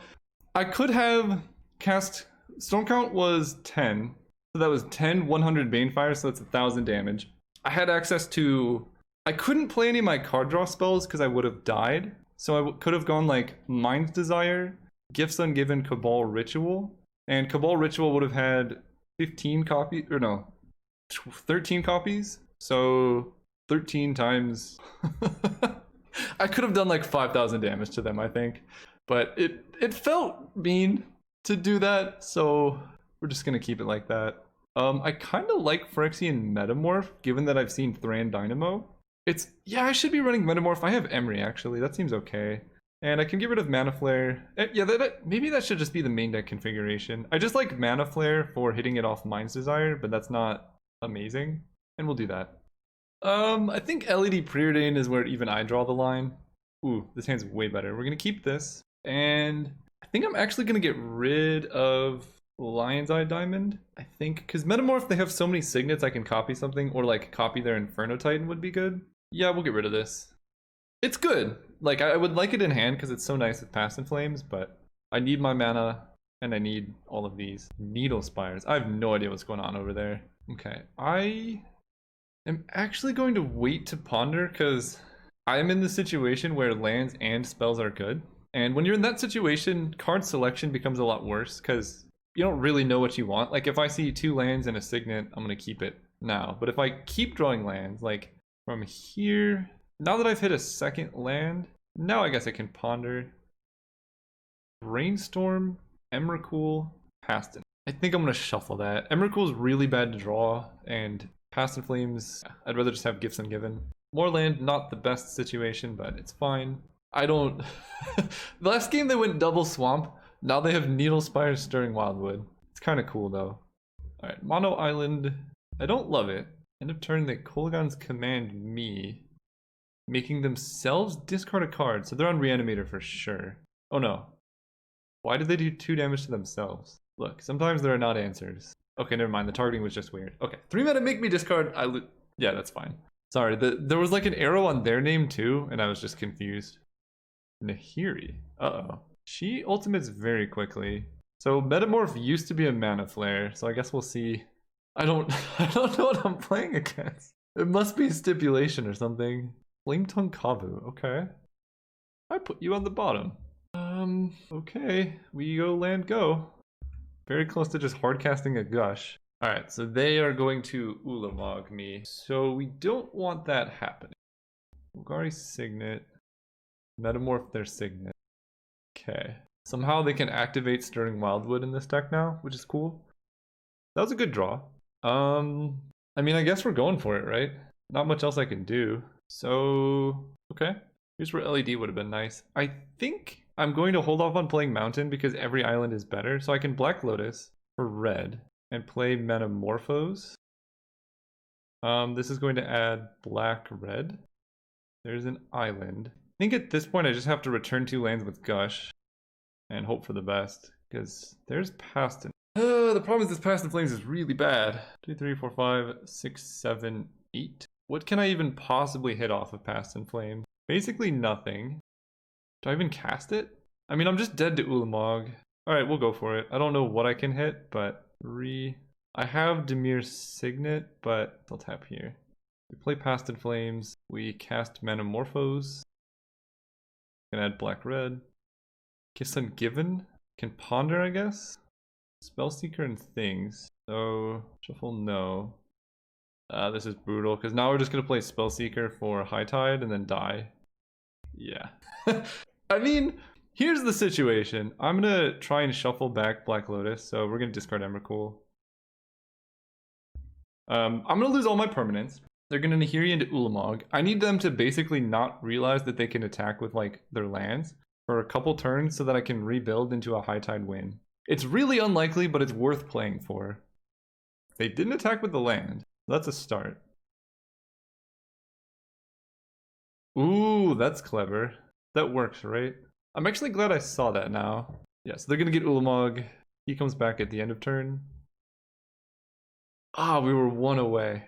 Speaker 1: I could have cast, Storm count was 10. So that was 10, 100 Banefire, so that's 1,000 damage. I had access to, I couldn't play any of my card draw spells because I would have died. So I could have gone like Mind's Desire, Gifts Ungiven, Cabal Ritual. And Cabal Ritual would have had 15 copies, or no, 13 copies. So 13 times. I could have done like 5,000 damage to them, I think. But it felt mean to do that, so we're just gonna keep it like that. I kind of like Phyrexian Metamorph, given that I've seen Thran Dynamo. Yeah, I should be running Metamorph. I have Emery, actually. That seems okay. And I can get rid of Mana Flare. Yeah, maybe that should just be the main deck configuration. I just like Mana Flare for hitting it off Mind's Desire, but that's not amazing. And we'll do that. I think LED Preordain is where even I draw the line. Ooh, this hand's way better. We're gonna keep this. And I think I'm actually gonna get rid of Lion's Eye Diamond, I think. Because Metamorph, they have so many signets I can copy something, or like copy their Inferno Titan would be good. Yeah, we'll get rid of this. It's good. Like, I would like it in hand because it's so nice with Past in Flames, but I need my mana, and I need all of these. Needle Spires. I have no idea what's going on over there. Okay, I am actually going to wait to ponder because I'm in the situation where lands and spells are good. And when you're in that situation, card selection becomes a lot worse because you don't really know what you want. Like if I see 2 lands and a signet, I'm going to keep it now. But if I keep drawing lands, like from here, now that I've hit a second land, now I guess I can ponder. Brainstorm, Emrakul, Paston. I think I'm going to shuffle that. Emrakul is really bad to draw, and Past in Flames, I'd rather just have Gifts Ungiven. More land, not the best situation, but it's fine. I don't... The last game they went double swamp. Now they have Needle Spire, Stirring Wildwood. It's kind of cool though. Alright, Mono Island. I don't love it. End of turn, the Kolagons command me, making themselves discard a card. So they're on Reanimator for sure. Oh no. Why did they do 2 damage to themselves? Look, sometimes there are not answers. Okay, never mind. The targeting was just weird. Okay, 3 mana make me discard. Yeah, that's fine. Sorry, there was like an arrow on their name too, and I was just confused. Nahiri. Uh-oh. She ultimates very quickly. So Metamorph used to be a Mana Flare, so I guess we'll see. I don't know what I'm playing against. It must be stipulation or something. Flametongue Kavu, okay. I put you on the bottom. Okay. We go land go. Very close to just hard casting a Gush. Alright, so they are going to Ulamog me. So we don't want that happening. Golgari Signet. Metamorph their Signet. Okay. Somehow they can activate Stirring Wildwood in this deck now, which is cool. That was a good draw. I mean, I guess we're going for it, right? Not much else I can do. So, okay. Here's where LED would have been nice. I think I'm going to hold off on playing Mountain because every island is better. So I can Black Lotus for red and play Metamorphose. This is going to add black red. There's an island. I think at this point I just have to return 2 lands with Gush and hope for the best because there's Past in. The problem is this Past in Flames is really bad. 2, 3, 4, 5, 6, 7, 8. What can I even possibly hit off of Past in Flames? Basically nothing. Do I even cast it? I mean, I'm just dead to Ulamog. Alright, we'll go for it. I don't know what I can hit, but 3 I have Demir's Signet, but I'll tap here. We play Past in Flames. We cast Metamorphose. Can add black red. Kiss Ungiven. Can ponder, I guess. Spellseeker and things. So shuffle no. This is brutal because now we're just gonna play Spellseeker for High Tide and then die. Yeah. I mean, here's the situation. I'm gonna try and shuffle back Black Lotus, so we're gonna discard Emrakul. I'm gonna lose all my permanents. They're gonna Nahiri into Ulamog. I need them to basically not realize that they can attack with like their lands for a couple turns so that I can rebuild into a High Tide win. It's really unlikely, but it's worth playing for. They didn't attack with the land. That's a start. Ooh, that's clever. That works, right? I'm actually glad I saw that now. Yeah, so they're gonna get Ulamog. He comes back at the end of turn. Ah, we were one away.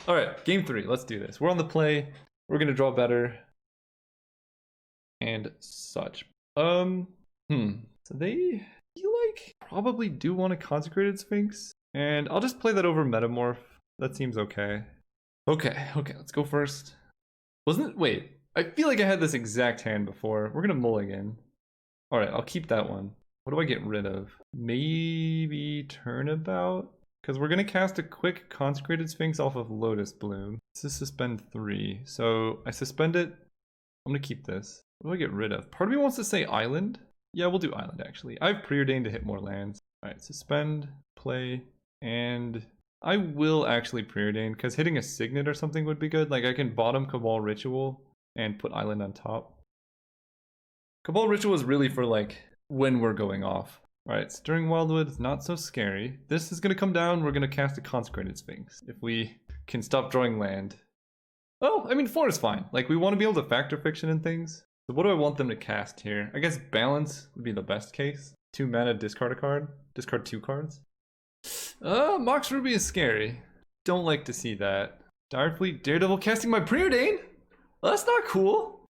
Speaker 1: Alright, game 3. Let's do this. We're on the play. We're gonna draw better. And such. So they feel like probably do want a Consecrated Sphinx. And I'll just play that over Metamorph. That seems okay. Okay, let's go first. Wait, I feel like I had this exact hand before. We're gonna mulligan. Alright, I'll keep that one. What do I get rid of? Maybe Turnabout? Because we're gonna cast a quick Consecrated Sphinx off of Lotus Bloom. This is suspend 3. So I suspend it. I'm gonna keep this. What do I get rid of? Part of me wants to say Island. Yeah, we'll do Island actually. I have Preordained to hit more lands. Alright, suspend, play, and I will actually Preordain because hitting a Signet or something would be good. Like I can bottom Cabal Ritual and put Island on top. Cabal Ritual is really for like when we're going off. Alright, Stirring Wildwood is not so scary. This is gonna come down, we're gonna cast a Consecrated Sphinx. If we can stop drawing land. Oh, I mean 4 is fine. Like we want to be able to factor fiction and things. So what do I want them to cast here? I guess Balance would be the best case. 2 mana, discard a card. Discard 2 cards. Mox Ruby is scary. Don't like to see that. Direfleet, Daredevil casting my Preordain? Well, that's not cool.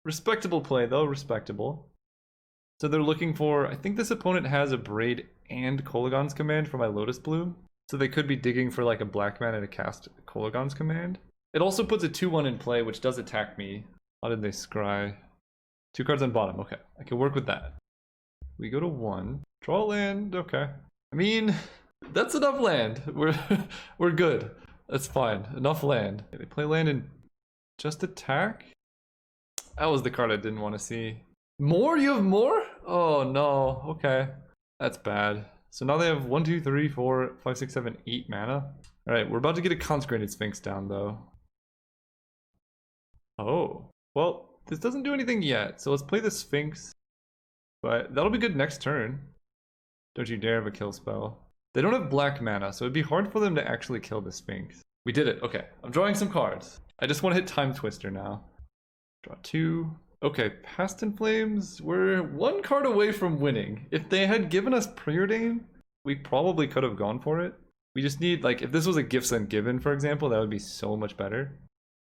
Speaker 1: Respectable play though, respectable. So they're looking for, I think this opponent has a Braid and Kolaghan's Command for my Lotus Bloom. So they could be digging for like a black mana to cast Kolaghan's Command. It also puts a 2-1 in play, which does attack me. How did they scry? 2 cards on bottom, okay. I can work with that. We go to 1. Draw land, okay. I mean, that's enough land. We're good. That's fine. Enough land. They play land and just attack? That was the card I didn't want to see. More? You have more? Oh no. Okay. That's bad. So now they have 1, 2, 3, 4, 5, 6, 7, 8 mana. Alright, we're about to get a Consecrated Sphinx down though. Oh. Well, this doesn't do anything yet. So let's play the Sphinx. But that'll be good next turn. Don't you dare have a kill spell. They don't have black mana, so it'd be hard for them to actually kill the Sphinx. We did it. Okay. I'm drawing some cards. I just want to hit Time Twister now. Draw 2. Okay, Past in Flames, we're 1 card away from winning. If they had given us Preordain, we probably could have gone for it. We just need, like, if this was a Gifts Ungiven, for example, that would be so much better.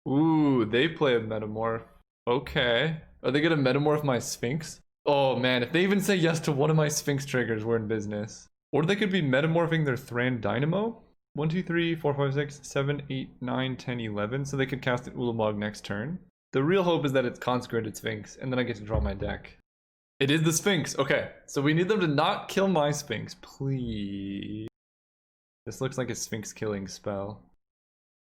Speaker 1: Ooh, they play a Metamorph. Okay. Are they gonna Metamorph my Sphinx? Oh man, if they even say yes to one of my Sphinx triggers, we're in business. Or they could be Metamorphing their Thran Dynamo. 1, 2, 3, 4, 5, 6, 7, 8, 9, 10, 11, so they could cast an Ulamog next turn. The real hope is that it's Consecrated Sphinx, and then I get to draw my deck. It is the Sphinx. Okay, so we need them to not kill my Sphinx, please. This looks like a Sphinx killing spell.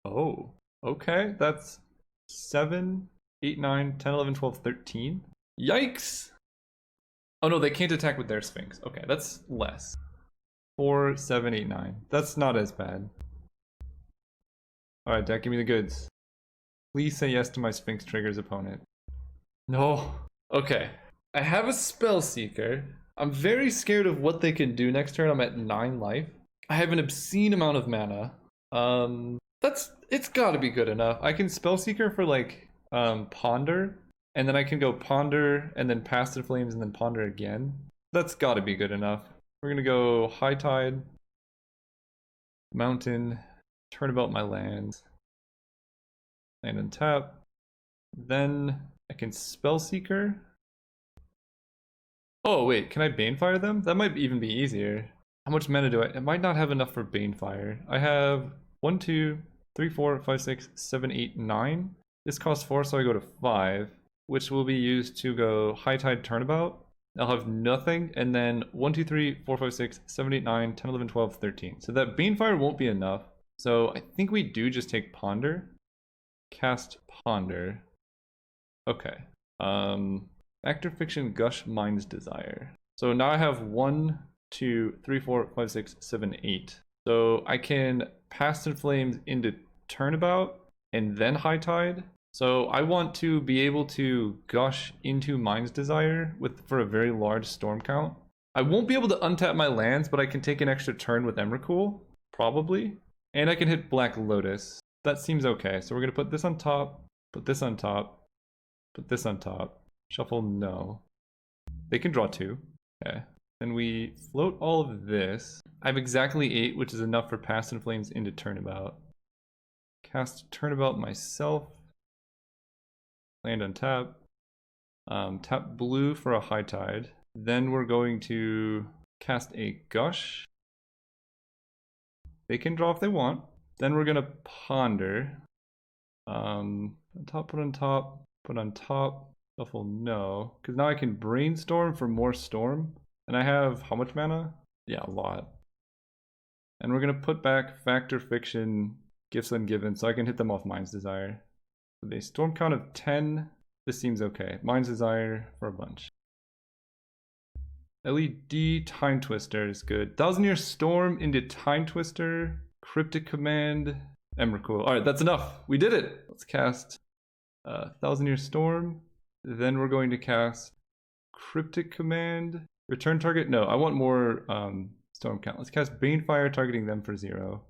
Speaker 1: Oh, okay, that's 7, 8, 9, 10, 11, 12, 13. Yikes! Oh no, they can't attack with their Sphinx. Okay, that's less. 4, 7, 8, 9. That's not as bad. Alright, deck, give me the goods. Please say yes to my Sphinx triggers opponent. No. Okay. I have a Spellseeker. I'm very scared of what they can do next turn. I'm at 9 life. I have an obscene amount of mana. It's gotta be good enough. I can Spellseeker for like Ponder, and then I can go Ponder and then Past in Flames and then Ponder again. That's gotta be good enough. We're gonna go High Tide, Mountain, Turnabout my lands. Land and tap. Then I can Spellseeker. Oh wait, can I Banefire them? That might even be easier. How much mana do I might not have enough for Banefire. I have 1, 2, 3, 4, 5, 6, 7, 8, 9. This costs 4, so I go to 5, which will be used to go High Tide Turnabout. I'll have nothing, and then 1, 2, 3, 4, 5, 6, 7, 8, 9, 10, 11, 12, 13. So that Banefire won't be enough. So I think we do just take Ponder. Cast Ponder. Okay. Actor Fiction Gush Mind's Desire. So now I have 1, 2, 3, 4, 5, 6, 7, 8. So I can Past in Flames into Turnabout and then High Tide. So I want to be able to gush into Mind's Desire for a very large storm count. I won't be able to untap my lands, but I can take an extra turn with Emrakul, probably. And I can hit Black Lotus. That seems okay. So we're gonna put this on top, put this on top, put this on top. Shuffle, no. They can draw 2. Okay. Then we float all of this. I have exactly 8, which is enough for Past in Flames into Turnabout. Cast Turnabout myself. Land on tap. Tap blue for a High Tide. Then we're going to cast a Gush. They can draw if they want. Then we're gonna Ponder. On top, put on top, put on top. Shuffle, no. Because now I can Brainstorm for more Storm. And I have how much mana? Yeah, a lot. And we're gonna put back Factor Fiction, Gifts Ungiven, so I can hit them off Mind's Desire. With a storm count of 10, this seems okay. Mind's Desire for a bunch. LED Time Twister is good. Thousand Year Storm into Time Twister, Cryptic Command, Emrakul. Alright, that's enough. We did it! Let's cast Thousand Year Storm. Then we're going to cast Cryptic Command. Return target? No, I want more storm count. Let's cast Banefire, targeting them for 0.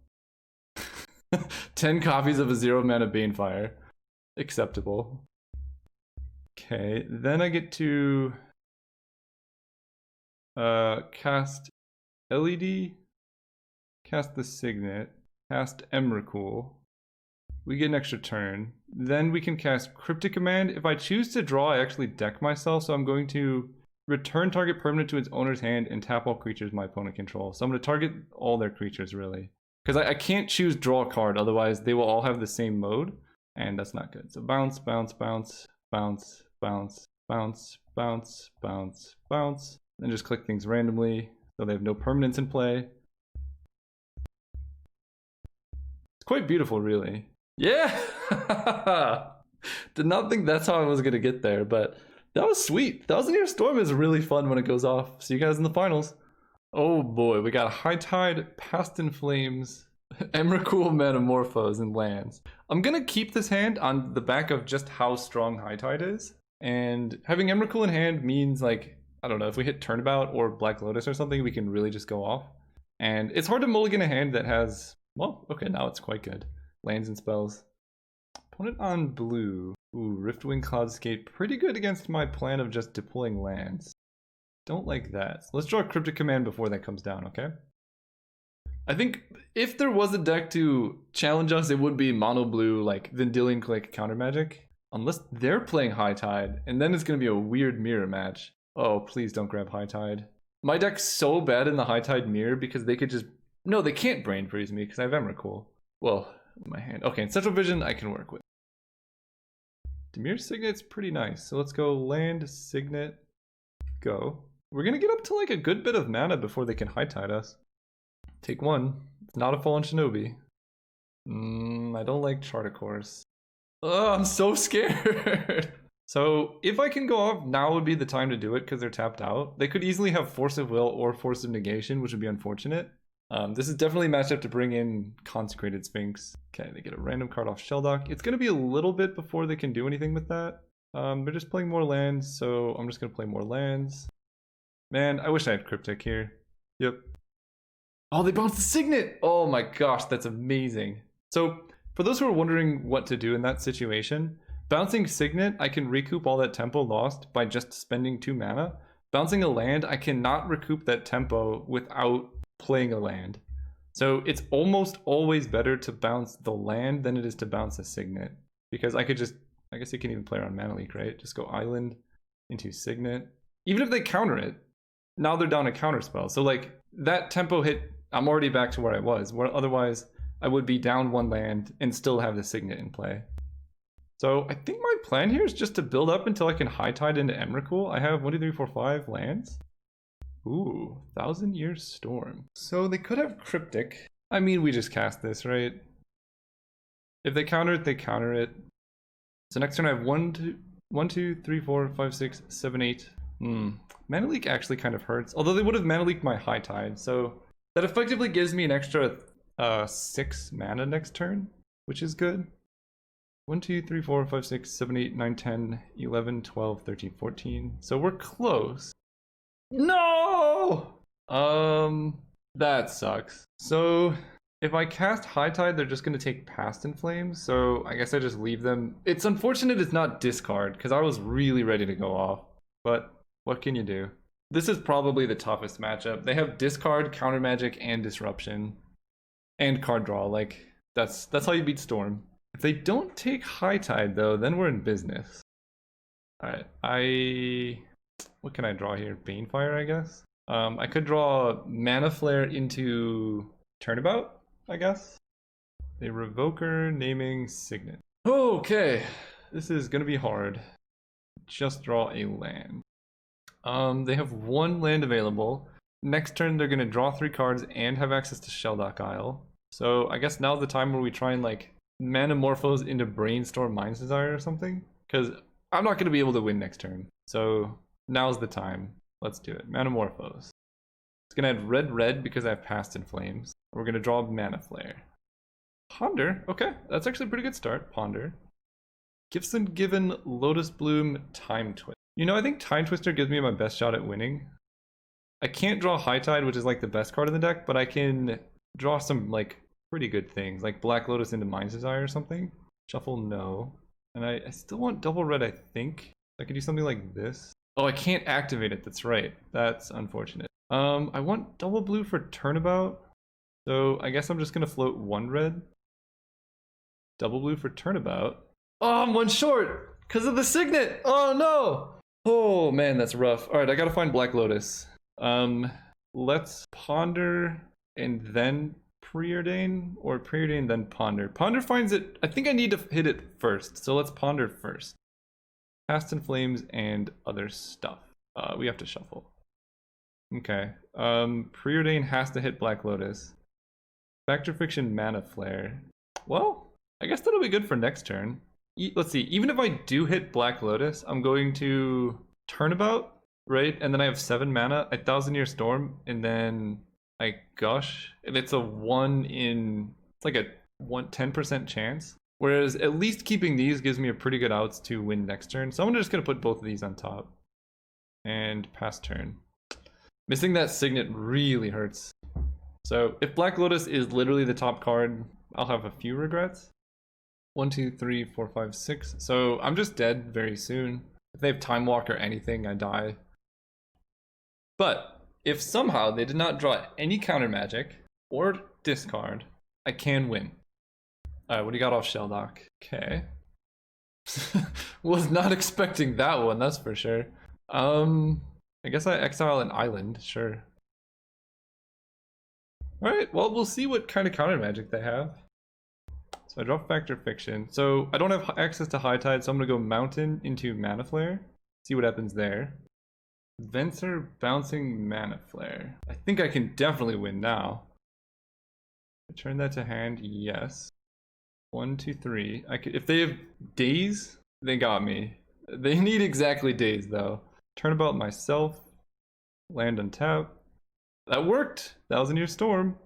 Speaker 1: 10 copies of a 0 mana Banefire. Acceptable. Okay, then I get to cast LED, cast the Signet, cast Emrakul. We get an extra turn. Then we can cast Cryptic Command. If I choose to draw, I actually deck myself, so I'm going to return target permanent to its owner's hand and tap all creatures my opponent controls. So I'm going to target all their creatures, really. Because I can't choose draw a card, otherwise they will all have the same mode. And that's not good. So bounce, bounce, bounce, bounce, bounce, bounce, bounce, bounce, bounce. And just click things randomly so they have no permanence in play. It's quite beautiful, really. Yeah! Did not think that's how I was going to get there, but that was sweet. Thousand Year Storm is really fun when it goes off. See you guys in the finals. Oh boy, we got High Tide, Past in Flames, Emrakul Metamorphose, and lands. I'm gonna keep this hand on the back of just how strong High Tide is. And having Emrakul in hand means, like, I don't know, if we hit Turnabout or Black Lotus or something, we can really just go off. And it's hard to mulligan a hand that has, well, okay, now it's quite good. Lands and spells. Opponent on blue. Ooh, Riftwing Cloudscape. Pretty good against my plan of just deploying lands. Don't like that. So let's draw a Cryptic Command before that comes down, okay? I think if there was a deck to challenge us, it would be mono blue, like Vendilion Click counter magic. Unless they're playing High Tide, and then it's going to be a weird mirror match. Oh, please don't grab High Tide. My deck's so bad in the High Tide mirror because they could just... No, they can't Brain Freeze me because I have Emrakul. Well, my hand. Okay, in Central Vision, I can work with. Demir Signet's pretty nice. So let's go land, Signet, go. We're going to get up to like a good bit of mana before they can High Tide us. Take one. It's not a Fallen Shinobi. I don't like Chart a Course. Oh, I'm so scared. So if I can go off, now would be the time to do it because they're tapped out. They could easily have Force of Will or Force of Negation, which would be unfortunate. This is definitely a matchup to bring in Consecrated Sphinx. Okay, they get a random card off Shelldock. It's going to be a little bit before they can do anything with that. They're just playing more lands, so I'm just going to play more lands. Man, I wish I had Cryptic here. Yep. Oh, they bounced the Signet! Oh my gosh, that's amazing. So, for those who are wondering what to do in that situation, bouncing Signet, I can recoup all that tempo lost by just spending 2 mana. Bouncing a land, I cannot recoup that tempo without playing a land. So it's almost always better to bounce the land than it is to bounce a Signet. Because I could just, I guess you can even play around Mana Leak, right? Just go Island into Signet. Even if they counter it, now they're down a counterspell. So like that tempo hit, I'm already back to where I was. Where otherwise I would be down 1 land and still have the Signet in play. So I think my plan here is just to build up until I can high tide into Emrakul. I have 1, 2, 3, 4, 5 lands. Ooh, 1,000 Year Storm. So they could have Cryptic. I mean, we just cast this, right? If they counter it, they counter it. So next turn I have 1, 2, 3, 4, 5, 6, 7, 8. Mana Leak actually kind of hurts. Although they would have Mana Leaked my high tide. So that effectively gives me an extra 6 mana next turn, which is good. 1, 2, 3, 4, 5, 6, 7, 8, 9, 10, 11, 12, 13, 14. So we're close. No! That sucks. So if I cast High Tide, they're just going to take Past in Flames. So I guess I just leave them. It's unfortunate it's not discard, because I was really ready to go off. But what can you do? This is probably the toughest matchup. They have discard, counter magic, and disruption. And card draw. Like, that's how you beat Storm. If they don't take High Tide, though, then we're in business. Alright, what can I draw here? Banefire, I guess? I could draw Mana Flare into Turnabout, I guess? A Revoker naming Signet. Okay, this is gonna be hard. Just draw a land. They have 1 land available. Next turn, they're gonna draw 3 cards and have access to Shelldock Isle. So I guess now's the time where we try and like Manamorphose into Brainstorm Mind's Desire or something, because I'm not going to be able to win next turn. So now's the time. Let's do it. Manamorphose. It's going to add red because I have Past in Flames. We're going to draw Mana Flare. Ponder. Okay, that's actually a pretty good start. Ponder. Gibson given Lotus Bloom Time Twist. You know, I think Time Twister gives me my best shot at winning. I can't draw High Tide, which is like the best card in the deck, but I can draw some like pretty good things, like Black Lotus into Mind's Desire or something. Shuffle, no. And I still want double red, I think. I could do something like this. Oh, I can't activate it, that's right. That's unfortunate. I want double blue for Turnabout. So I guess I'm just gonna float 1 red. Double blue for Turnabout. Oh, I'm 1 short because of the Signet. Oh no. Oh man, that's rough. All right, I gotta find Black Lotus. Let's Ponder and then Preordain, or Preordain then Ponder. Ponder finds it. I think I need to hit it first, so let's Ponder first. Past in Flames and other stuff. We have to shuffle. Okay. Preordain has to hit Black Lotus. Factor Fiction Mana Flare. Well, I guess that'll be good for next turn. Let's see. Even if I do hit Black Lotus, I'm going to Turnabout, right? And then I have 7 mana, 1,000 Year Storm, and then I Gush. And it's a 1 in... It's like a 10% chance. Whereas at least keeping these gives me a pretty good outs to win next turn. So I'm just going to put both of these on top. And pass turn. Missing that Signet really hurts. So if Black Lotus is literally the top card, I'll have a few regrets. 1, 2, 3, 4, 5, 6. So I'm just dead very soon. If they have Time Walk or anything, I die. But if somehow they did not draw any counter magic or discard, I can win. Alright, what do you got off Shelldock? Okay. Was not expecting that one, that's for sure. I guess I exile an island, sure. Alright, well, we'll see what kind of counter magic they have. So I draw Factor Fiction. So I don't have access to High Tide, so I'm going to go Mountain into Mana Flare. See what happens there. Venser bouncing Mana Flare. I think I can definitely win now. Return that to hand, yes. 1, 2, 3. I could, if they have Daze, they got me. They need exactly Daze though. Turnabout myself. Land untap. That worked! 1,000 Year Storm.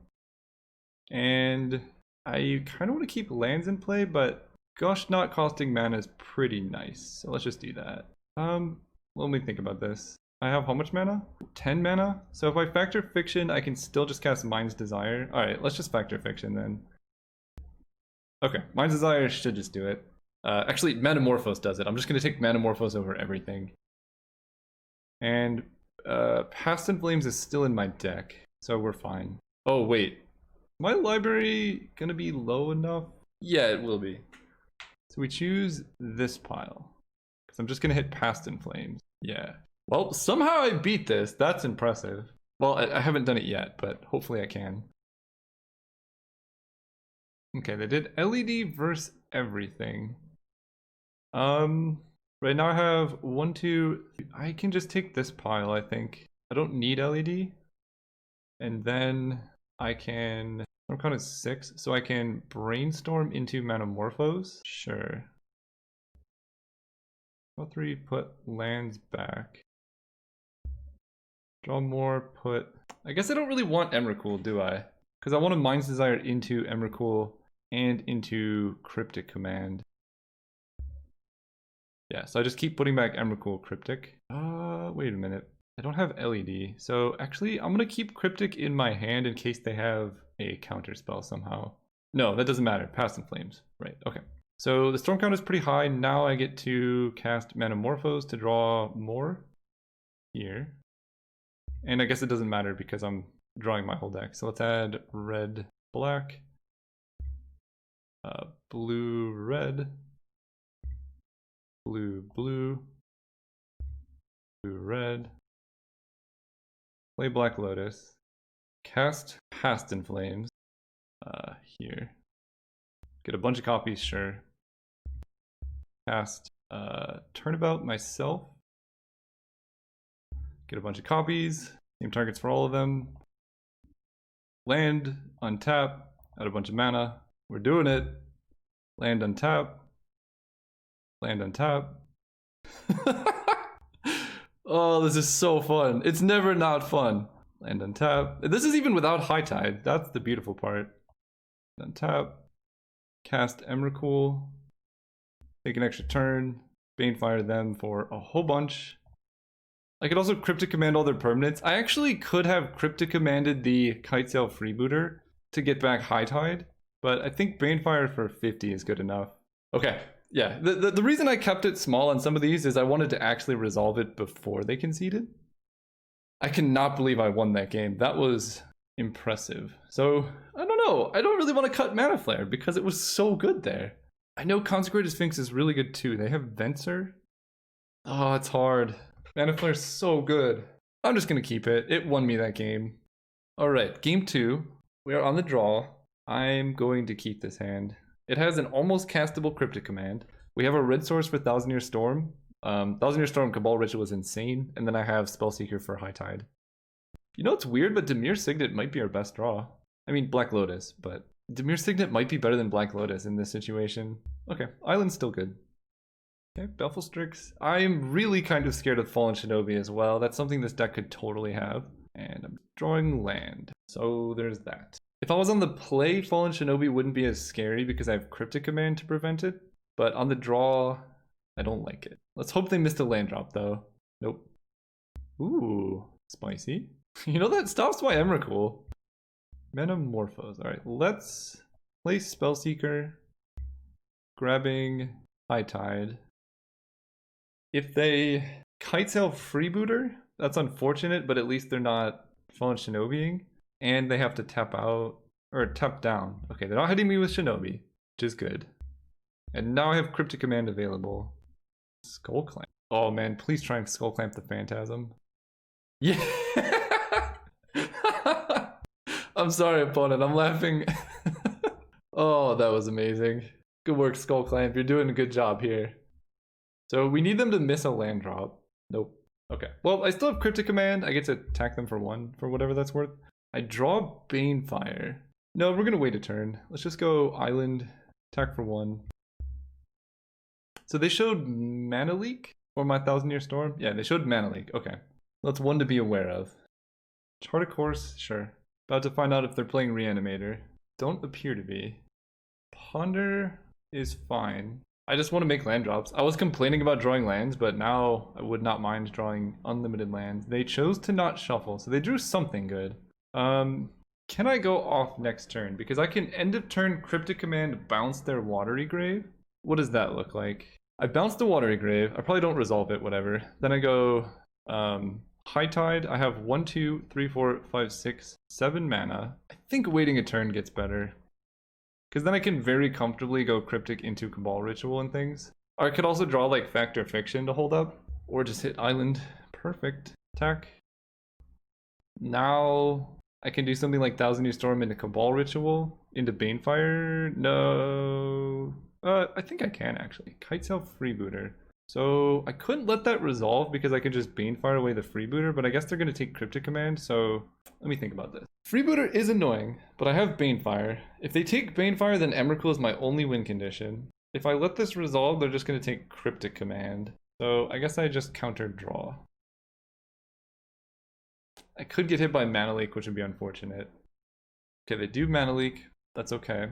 Speaker 1: And I kind of want to keep lands in play, but Gush not costing mana is pretty nice. So let's just do that. Let me think about this. I have how much mana? 10 mana? So if I Factor Fiction, I can still just cast Mind's Desire. Alright, let's just Factor Fiction then. Okay, Mind's Desire should just do it. Actually, Manamorphose does it. I'm just going to take Manamorphose over everything. And Past in Flames is still in my deck, so we're fine. Oh, wait. My library gonna be low enough? Yeah, it will be. So we choose this pile. Because I'm just gonna hit Past in Flames. Yeah. Well, somehow I beat this. That's impressive. Well, I haven't done it yet, but hopefully I can. Okay, they did LED versus everything. Right now I have 1, 2. I can just take this pile, I think. I don't need LED. And then I can. I'm kind of 6, so I can brainstorm into Metamorphose. Sure. 3, put lands back. Draw more, put. I guess I don't really want Emrakul, do I? Because I want a Mind's Desire into Emrakul and into Cryptic Command. Yeah, so I just keep putting back Emrakul Cryptic. Wait a minute. I don't have LED. So actually, I'm going to keep Cryptic in my hand in case they have a counter spell somehow. No, that doesn't matter. Past in Flames. Right, okay. So the storm count is pretty high. Now I get to cast Metamorphose to draw more here. And I guess it doesn't matter because I'm drawing my whole deck. So let's add red, black, blue, red, blue, blue, blue, red, play Black Lotus, cast Past in Flames here. Get a bunch of copies, sure. Cast Turnabout myself. Get a bunch of copies, same targets for all of them. Land, untap, add a bunch of mana. We're doing it. Land, untap. Land, untap. Oh, this is so fun. It's never not fun. Land, untap. This is even without High Tide. That's the beautiful part. Untap. Cast Emrakul. Take an extra turn. Banefire them for a whole bunch. I could also Cryptic Command all their permanents. I actually could have Cryptic Commanded the Kitesail Freebooter to get back High Tide, but I think Banefire for 50 is good enough. Okay, yeah. The reason I kept it small on some of these is I wanted to actually resolve it before they conceded. I cannot believe I won that game. That was impressive. So, I don't know. I don't really want to cut Mana Flare because it was so good there. I know Consecrated Sphinx is really good too. They have Venser. Oh, it's hard. Mana Flare is so good. I'm just going to keep it. It won me that game. Alright, game 2. We are on the draw. I'm going to keep this hand. It has an almost castable Cryptic Command. We have a red source for Thousand Year Storm. Thousand Year Storm Cabal Ritual is insane. And then I have Spellseeker for High Tide. You know, it's weird, but Dimir Signet might be our best draw. I mean, Black Lotus, but Dimir Signet might be better than Black Lotus in this situation. Okay, Island's still good. Okay, Belful Strix. I'm really kind of scared of Fallen Shinobi as well. That's something this deck could totally have. And I'm drawing land. So there's that. If I was on the play, Fallen Shinobi wouldn't be as scary because I have Cryptic Command to prevent it. But on the draw, I don't like it. Let's hope they missed a land drop though. Nope. Ooh, spicy. You know, that stops my Emrakul. Metamorphose. Alright, let's play Spellseeker. Grabbing High Tide. If they Kitesail Freebooter, that's unfortunate, but at least they're not Fallen Shinobiing. And they have to tap out, or tap down. Okay, they're not hitting me with Shinobi, which is good. And now I have Cryptic Command available. Skull Clamp. Oh man, please try and Skull Clamp the Phantasm. Yeah! I'm sorry, opponent, I'm laughing. Oh, that was amazing. Good work, Skull Clamp. You're doing a good job here. So we need them to miss a land drop. Nope. Okay. Well, I still have Cryptic Command. I get to attack them for 1, for whatever that's worth. I draw Banefire. No, we're going to wait a turn. Let's just go Island, attack for 1. So they showed Mana Leak for my Thousand Year Storm? Yeah, they showed Mana Leak. Okay. That's one to be aware of. Chart a Course? Sure. About to find out if they're playing Reanimator. Don't appear to be. Ponder is fine. I just want to make land drops. I was complaining about drawing lands, but now I would not mind drawing unlimited lands. They chose to not shuffle, so they drew something good. Can I go off next turn? Because I can end of turn Cryptic Command bounce their Watery Grave. What does that look like? I bounce the Watery Grave. I probably don't resolve it, whatever. Then I go High Tide. I have 1, 2, 3, 4, 5, 6, 7 mana. I think waiting a turn gets better. Because then I can very comfortably go Cryptic into Cabal Ritual and things. Or I could also draw like Fact or Fiction to hold up. Or just hit island. Perfect. Attack. Now I can do something like Thousand Year Storm into Cabal Ritual, into Banefire. No. I think I can actually. Kitesail Freebooter. So I couldn't let that resolve because I could just Banefire away the Freebooter, but I guess they're going to take Cryptic Command, so let me think about this. Freebooter is annoying, but I have Banefire. If they take Banefire, then Emrakul is my only win condition. If I let this resolve, they're just going to take Cryptic Command. So I guess I just counter draw. I could get hit by Mana Leak, which would be unfortunate. Okay, they do Mana Leak. That's okay.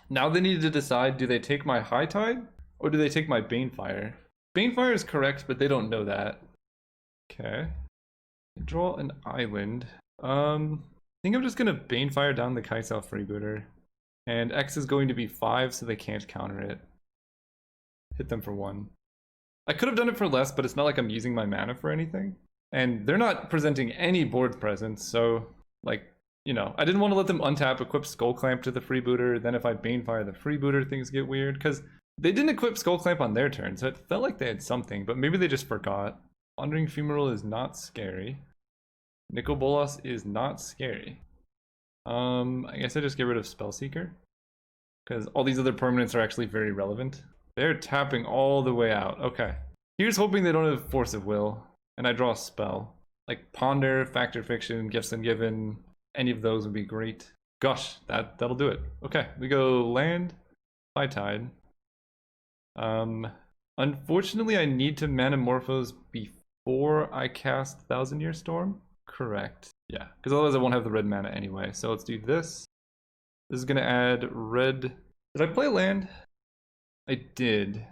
Speaker 1: Now they need to decide, do they take my High Tide? Or do they take my Banefire? Banefire is correct, but they don't know that. Okay. Draw an island. I think I'm just gonna Banefire down the Kitesail Freebooter. And X is going to be 5, so they can't counter it. Hit them for 1. I could have done it for less, but it's not like I'm using my mana for anything. And they're not presenting any board presence, so, like, you know, I didn't want to let them untap, equip Skull Clamp to the Freebooter, then if I Banefire the Freebooter, things get weird, because they didn't equip Skull Clamp on their turn, so it felt like they had something, but maybe they just forgot. Wandering Fumarole is not scary. Nicol Bolas is not scary. I guess I just get rid of Spellseeker, because all these other permanents are actually very relevant. They're tapping all the way out. Okay. Here's hoping they don't have Force of Will, and I draw a spell. Like Ponder, Factor Fiction, Gifts Ungiven, any of those would be great. Gosh, that'll do it. Okay, we go land, High Tide. Unfortunately, I need to Manamorphose before I cast Thousand Year Storm. Correct. Yeah, because otherwise I won't have the red mana anyway. So let's do this. This is gonna add red. Did I play land? I did.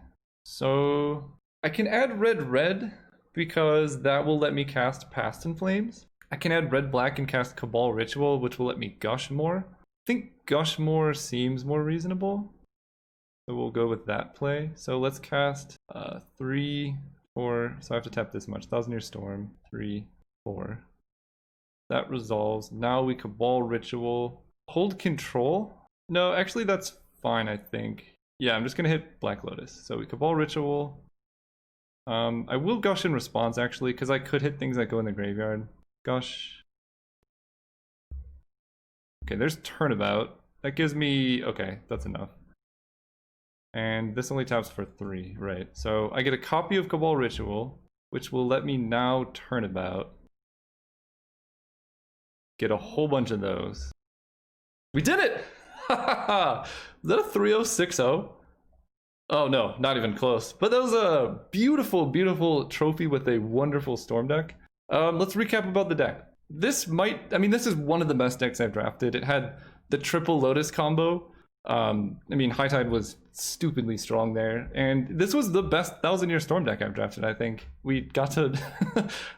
Speaker 1: So I can add red because that will let me cast Past in Flames. I can add red-black and cast Cabal Ritual, which will let me gush more. I think gush more seems more reasonable. So we'll go with that play. So let's cast 3, 4. So I have to tap this much. Thousand Year Storm. 3, 4. That resolves. Now we Cabal Ritual. Hold control? No, actually that's fine, I think. Yeah, I'm just gonna hit Black Lotus. So we Cabal Ritual. I will gush in response actually, because I could hit things that go in the graveyard. Gush. Okay, there's Turnabout. That gives me, okay, that's enough. And this only taps for 3, right? So I get a copy of Cabal Ritual, which will let me now Turnabout. Get a whole bunch of those. We did it! Is that a 3-0-6-0? Oh no, not even close. But that was a beautiful, beautiful trophy with a wonderful Storm deck. Let's recap about the deck. This is one of the best decks I've drafted. It had the triple Lotus combo. High Tide was stupidly strong there, and this was the best Thousand Year Storm deck I've drafted, I think. We got to...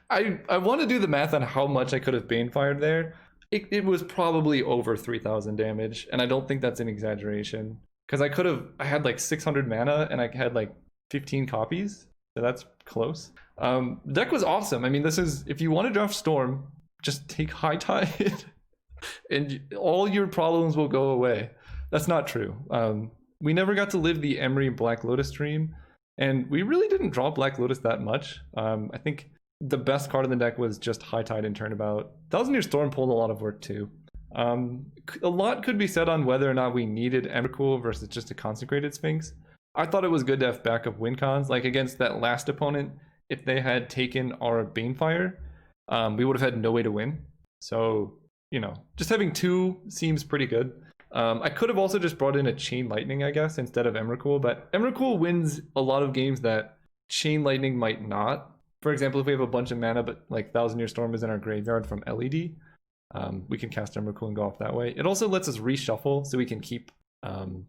Speaker 1: I want to do the math on how much I could have Banefired there. It was probably over 3,000 damage, and I don't think that's an exaggeration. Because I had like 600 mana, and I had like 15 copies, so that's close. The deck was awesome. I mean, this is... If you want to draft Storm, just take High Tide, and all your problems will go away. That's not true. We never got to live the Emery Black Lotus dream, and we really didn't draw Black Lotus that much. I think the best card in the deck was just High Tide and Turnabout. Thousand Year Storm pulled a lot of work too. A lot could be said on whether or not we needed Emrakul versus just a Consecrated Sphinx. I thought it was good to have backup win cons, like against that last opponent. If they had taken our Banefire, we would have had no way to win. So, you know, just having 2 seems pretty good. I could have also just brought in a Chain Lightning, I guess, instead of Emrakul, but Emrakul wins a lot of games that Chain Lightning might not. For example, if we have a bunch of mana, but like Thousand Year Storm is in our graveyard from LED, we can cast Emrakul and go off that way. It also lets us reshuffle, so we can keep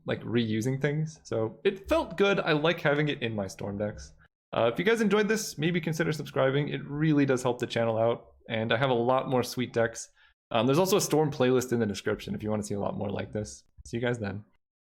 Speaker 1: like reusing things. So it felt good. I like having it in my Storm decks. If you guys enjoyed this, maybe consider subscribing. It really does help the channel out, and I have a lot more sweet decks. There's also a Storm playlist in the description if you want to see a lot more like this. See you guys then.